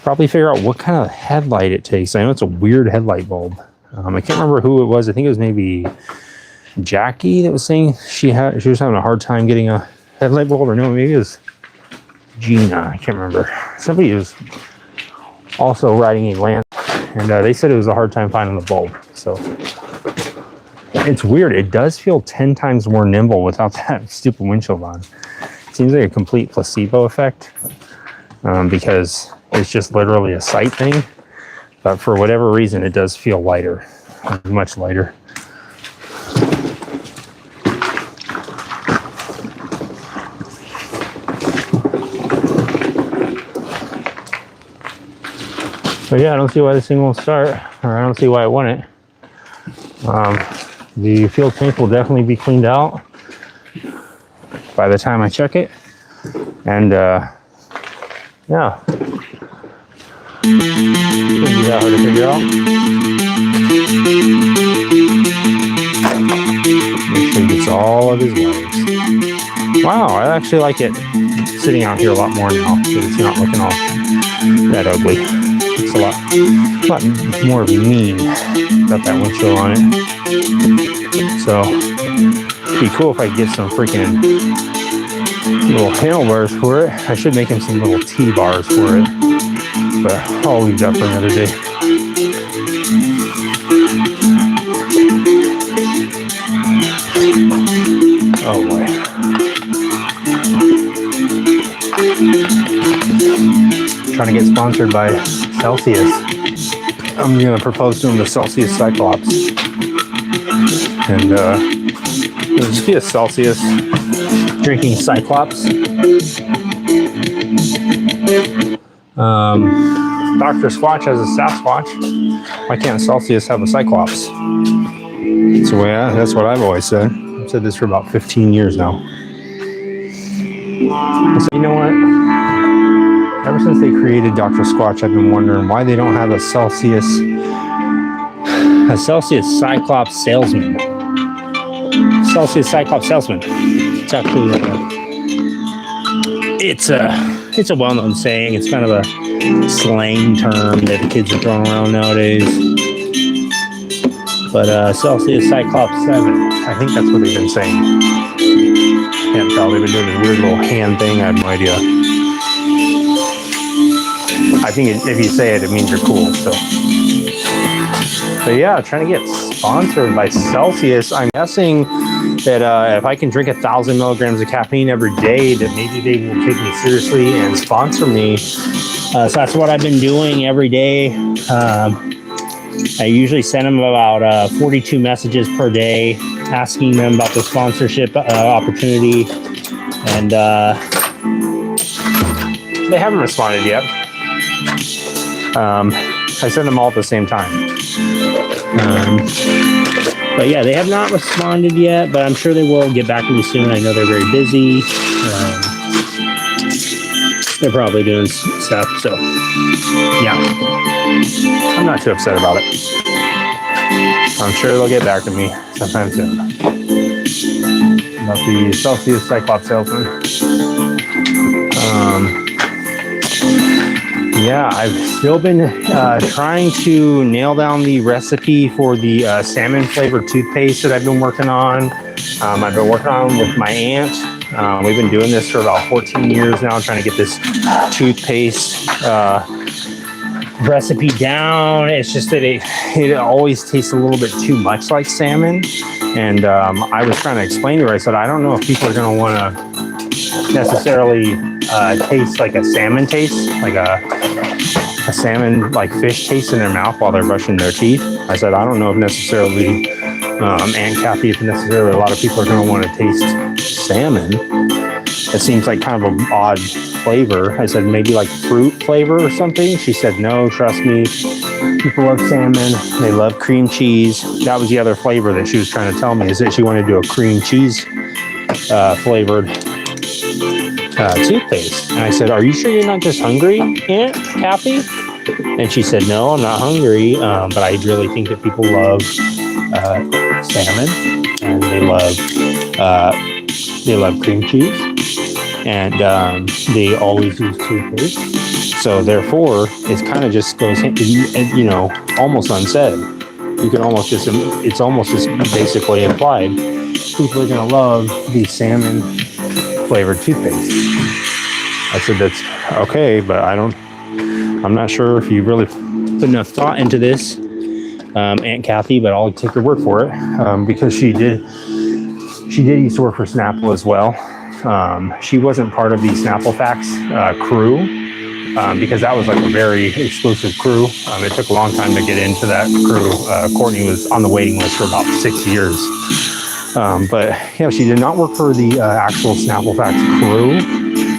probably figure out what kind of headlight it takes. I know it's a weird headlight bulb. I can't remember who it was. I think it was maybe Jackie that was saying she was having a hard time getting a headlight bulb, or no, maybe it was Gina. I can't remember. Somebody was also riding a Lance, and they said it was a hard time finding the bulb. So it's weird. It does feel 10 times more nimble without that stupid windshield on. It seems like a complete placebo effect, because it's just literally a sight thing. But for whatever reason, it does feel lighter, much lighter. But yeah, I don't see why this thing won't start, or I don't see why it wouldn't. The fuel tank will definitely be cleaned out by the time I check it. And yeah, shouldn't be that hard to figure out. Make sure he gets all of his wires. Wow, I actually like it sitting out here a lot more now because it's not looking all that ugly. It's a lot more mean. Got that windshield on it. So it'd be cool if I could get some freaking little handlebars for it. I should make him some little T-bars for it. But I'll leave that for another day. Oh boy. Trying to get sponsored by Celsius. I'm going to propose to him the Celsius Cyclops. And it'll just be a Celsius drinking Cyclops. Dr. Squatch has a Sasquatch. Why can't Celsius have a Cyclops? That's what I've always said. I've said this for about 15 years now. So you know what? Ever since they created Dr. Squatch, I've been wondering why they don't have a Celsius Cyclops salesman. Celsius Cyclops salesman. It's actually it's a well-known saying. It's kind of a slang term that the kids are throwing around nowadays. But Celsius Cyclops 7, I think that's what they've been saying. Can't tell. They've been doing this weird little hand thing. I have no idea. I think if you say it, it means you're cool. So yeah, trying to get sponsored by Celsius. I'm guessing that if I can drink 1,000 milligrams of caffeine every day, that maybe they will take me seriously and sponsor me. So that's what I've been doing every day. I usually send them about 42 messages per day, asking them about the sponsorship opportunity, and they haven't responded yet. I send them all at the same time. But yeah, they have not responded yet, but I'm sure they will get back to me soon. I know they're very busy. They're probably doing stuff, so yeah. I'm not too upset about it. I'm sure they'll get back to me sometime soon. About the Celsius Cyclops salesman. Yeah, I've still been trying to nail down the recipe for the salmon flavored toothpaste that I've been working on. I've been working on with my aunt. We've been doing this for about 14 years now, trying to get this toothpaste recipe down. It's just that it always tastes a little bit too much like salmon. And I was trying to explain to her, I said, I don't know if people are going to want to necessarily taste like a salmon taste, like a salmon, like fish taste in their mouth while they're brushing their teeth. I said, I don't know if necessarily, Aunt Kathy, if necessarily a lot of people are going to want to taste salmon. It seems like kind of an odd flavor. I said, maybe like fruit flavor or something. She said, no, trust me. People love salmon. They love cream cheese. That was the other flavor that she was trying to tell me, is that she wanted to do a cream cheese flavored toothpaste. And I said, are you sure you're not just hungry, Aunt Kathy? And she said, no, I'm not hungry, but I really think that people love salmon, and they love cream cheese, and they always use toothpaste. So therefore, it kind of just goes, almost unsaid. You can almost just, it's almost just basically implied. People are going to love the salmon flavored toothpaste. I said, that's okay, but I'm not sure if you really put enough thought into this, Aunt Kathy, but I'll take her word for it, because she did used to work for Snapple as well. She wasn't part of the Snapple Facts crew, because that was like a very exclusive crew. It took a long time to get into that crew. Courtney was on the waiting list for about 6 years. But she did not work for the actual Snapple Facts crew.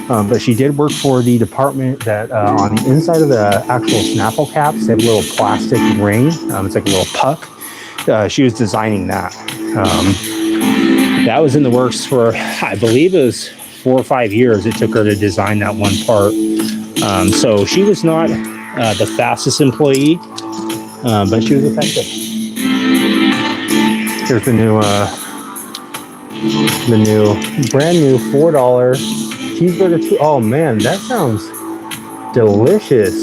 But she did work for the department that on the inside of the actual Snapple caps, they have a little plastic ring. It's like a little puck. She was designing that. That was in the works for, I believe it was 4 or 5 years it took her to design that one part. So she was not the fastest employee, but she was effective. Here's the brand new $4 cheeseburger. Oh man, that sounds delicious.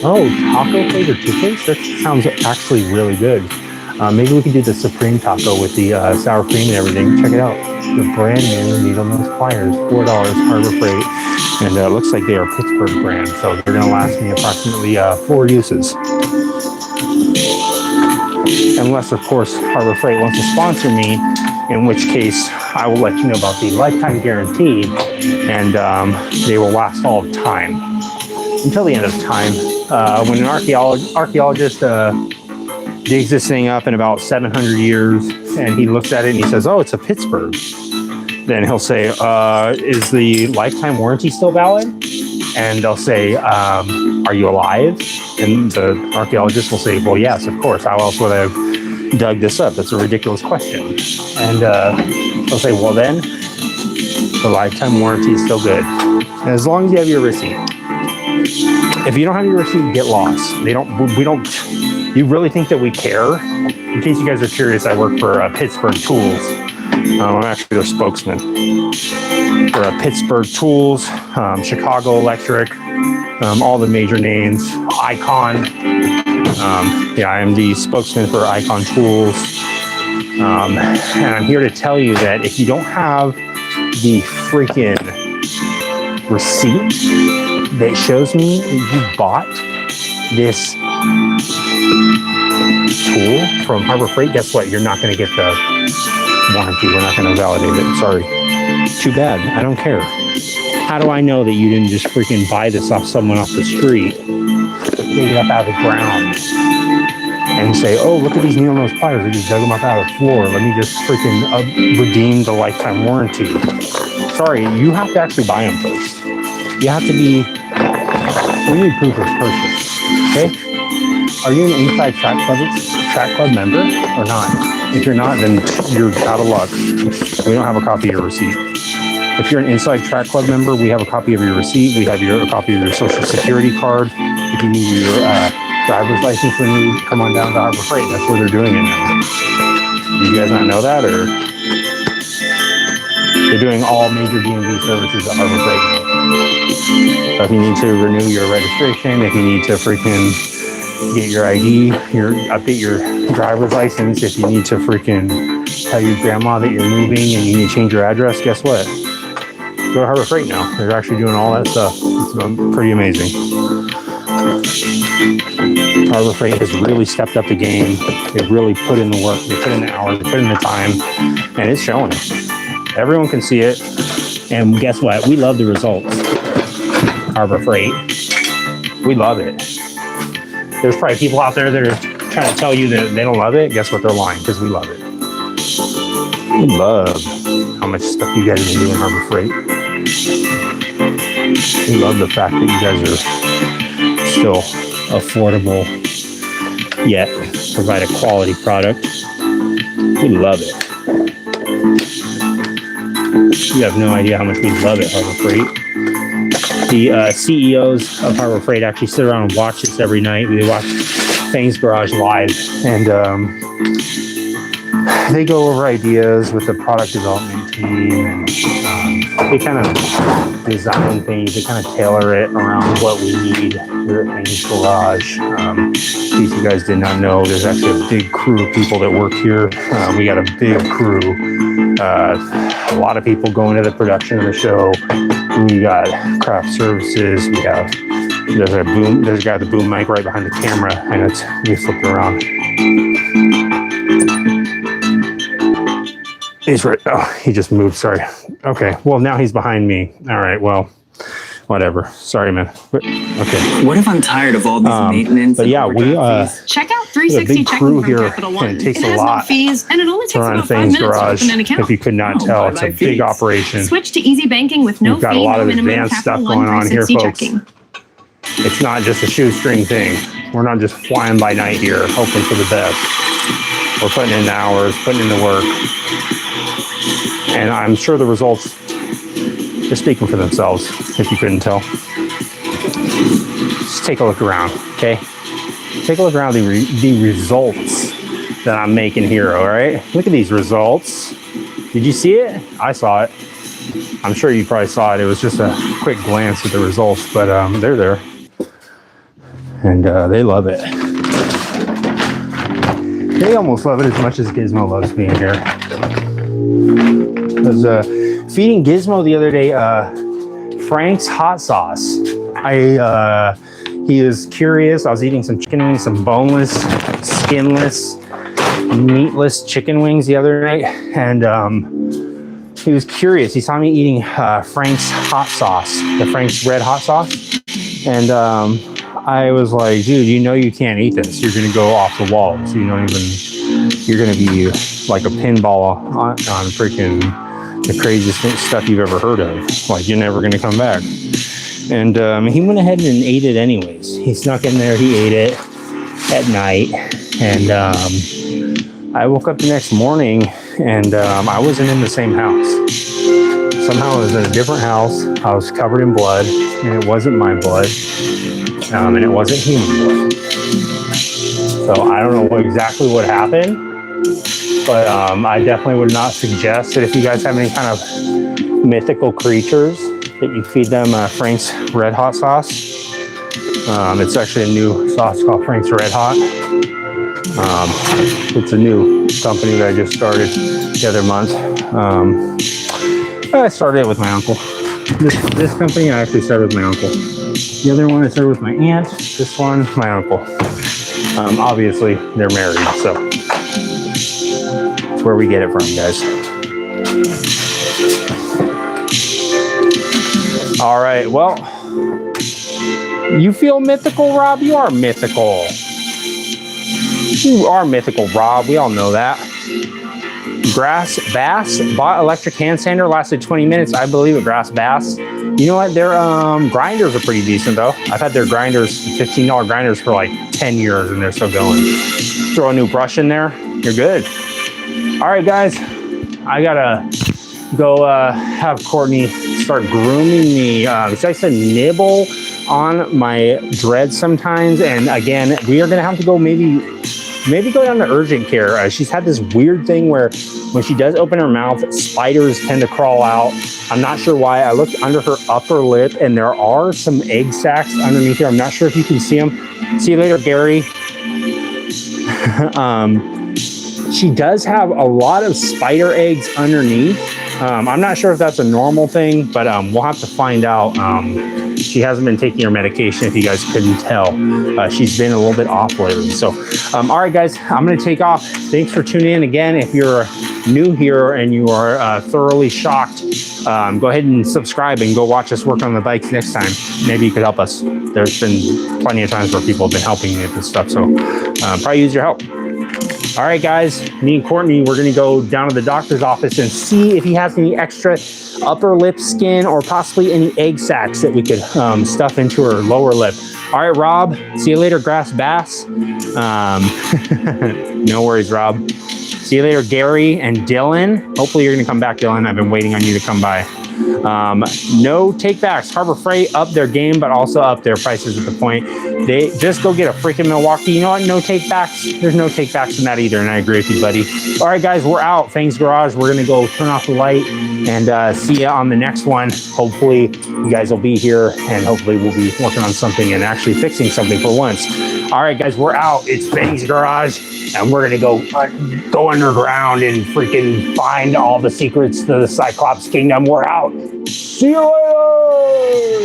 Oh, taco flavored toothpaste? That sounds actually really good. Maybe we could do the Supreme taco with the sour cream and everything. Check it out. The brand new needle nose pliers, $4 Harbor Freight. And it looks like they are Pittsburgh brand, so they're going to last me approximately 4 uses. Unless, of course, Harbor Freight wants to sponsor me, in which case I will let you know about the lifetime guarantee, and they will last all of time, until the end of time. When an archaeologist digs this thing up in about 700 years, and he looks at it and he says, oh, it's a Pittsburgh. Then he'll say, is the lifetime warranty still valid? And they'll say, are you alive? And the archaeologist will say, well, yes, of course. How else would I have dug this up? That's a ridiculous question. And they'll say, well, then the lifetime warranty is still good. As long as you have your receipt. If you don't have your receipt, get lost. We don't, you really think that we care? In case you guys are curious, I work for Pittsburgh Tools. I'm actually their spokesman for Pittsburgh Tools, Chicago Electric, all the major names, Icon. Yeah, I am the spokesman for Icon Tools. And I'm here to tell you that if you don't have the freaking receipt that shows me that you bought this tool from Harbor Freight, guess what? You're not going to get the warranty. We're not going to validate it. Sorry. Too bad. I don't care. How do I know that you didn't just freaking buy this off someone off the street, dig it up out of the ground, and say, oh, look at these needle nose pliers. I just dug them up out of the floor. Let me just freaking redeem the lifetime warranty. Sorry, you have to actually buy them first. You have to be, we need proof of purchase. Okay? Are you an Inside Track Club member or not? If you're not, then you're out of luck. We don't have a copy of your receipt. If you're an Inside Track Club member, we have a copy of your receipt. We have a copy of your social security card. If you need your driver's license renewed, come on down to Harbor Freight. That's where they're doing it now. Do you guys not know that? Or they're doing all major DMV services at Harbor Freight. So if you need to renew your registration, if you need to freaking get your ID, update your driver's license, if you need to freaking tell your grandma that you're moving and you need to change your address, guess what? Go to Harbor Freight now. They're actually doing all that stuff. It's pretty amazing. Harbor Freight has really stepped up the game. They've really put in the work. They put in the hours. They put in the time. And it's showing. Everyone can see it. And guess what? We love the results. Harbor Freight. We love it. There's probably people out there that are trying to tell you that they don't love it. Guess what? They're lying, because we love it. We love how much stuff you guys are doing Harbor Freight. We love the fact that you guys are still affordable, yet provide a quality product. We love it. You have no idea how much we love it, Harbor Freight. The CEOs of Harbor Freight actually sit around and watch this every night. They watch Fang's Garage live, and they go over ideas with the product development team, and they kind of design things. They kind of tailor it around what we need here at Fang's Garage. In case you guys did not know, there's actually a big crew of people that work here. We got a big crew. A lot of people going to the production of the show. We got craft services. We have there's a guy with the boom mic right behind the camera, and we flipped around. He's right. Oh, he just moved. Sorry. Okay. Well, now he's behind me. All right. Well, whatever. Sorry, man. Okay. What if I'm tired of all these maintenance? But yeah, we check out 360 checking from Capital One. And it takes it a has lot no fees, and it only takes run about 5 Fang's minutes Garage. to open an account. If you could not tell, it's a big operation. Switch to easy banking with no We've got fee, a lot no of minimum advanced stuff Capital One going on here, 360 folks. checking. It's not just a shoestring thing. We're not just flying by night here, hoping for the best. We're putting in the hours, putting in the work. And I'm sure the results They're speaking for themselves, if you couldn't tell. Just take a look around, okay? Take a look around the results that I'm making here, all right? Look at these results. Did you see it? I saw it. I'm sure you probably saw it. It was just a quick glance at the results, but they're there. And they love it. They almost love it as much as Gizmo loves being here. I was feeding Gizmo the other day Frank's hot sauce. He was curious. I was eating some chicken wings, some boneless, skinless, meatless chicken wings the other night, and he was curious. He saw me eating Frank's hot sauce, the Frank's red hot sauce, and I was like, dude, you know you can't eat this. You're gonna go off the wall. So you're gonna be like a pinball on freaking the craziest stuff you've ever heard of. Like, you're never gonna come back. And he went ahead and ate it anyways. He snuck in there, he ate it at night, and I woke up the next morning and I wasn't in the same house. Somehow I was in a different house. I was covered in blood, and it wasn't my blood, and it wasn't human blood. So I don't know exactly what happened, but I definitely would not suggest that if you guys have any kind of mythical creatures that you feed them Frank's Red Hot sauce. It's actually a new sauce called Frank's Red Hot. It's a new company that I just started the other month. I started it with my uncle. This company I actually started with my uncle. The other one I started with my aunt. This one, my uncle. Obviously, they're married, so that's where we get it from, guys. All right, well, you feel mythical, Rob? You are mythical. You are mythical, Rob. We all know that. Grass Bass bought electric hand sander, lasted 20 minutes. I believe it, Grass Bass. You know what? Their grinders are pretty decent, though. I've had their grinders, $15 grinders, for like 10 years, and they're still going. Throw a new brush in there, you're good. All right, guys, I gotta go have Courtney start grooming me. She likes to nibble on my dreads sometimes, and again, we are gonna have to go maybe go down to urgent care. She's had this weird thing where when she does open her mouth, spiders tend to crawl out. I'm not sure why. I looked under her upper lip and there are some egg sacs underneath here. I'm not sure if you can see them. See you later, Gary. She does have a lot of spider eggs underneath. I'm not sure if that's a normal thing, but we'll have to find out. She hasn't been taking her medication, if you guys couldn't tell. She's been a little bit off lately. So, all right, guys, I'm going to take off. Thanks for tuning in again. If you're new here and you are thoroughly shocked, go ahead and subscribe and go watch us work on the bikes next time. Maybe you could help us. There's been plenty of times where people have been helping me with this stuff, so probably use your help. All right, guys, me and Courtney, we're going to go down to the doctor's office and see if he has any extra upper lip skin or possibly any egg sacs that we could stuff into her lower lip. All right, Rob, see you later, Grass Bass. No worries, Rob. See you later, Gary and Dylan. Hopefully you're going to come back, Dylan. I've been waiting on you to come by. No takebacks. Harbor Freight up their game, but also up their prices at the point. They just go get a freaking Milwaukee. You know what? No takebacks. There's no takebacks in that either, and I agree with you, buddy. All right, guys, we're out. Fang's Garage. We're gonna go turn off the light and see you on the next one. Hopefully, you guys will be here, and hopefully, we'll be working on something and actually fixing something for once. All right, guys, we're out. It's Fang's Garage, and we're gonna go underground and freaking find all the secrets to the Cyclops Kingdom. We're out. See you later.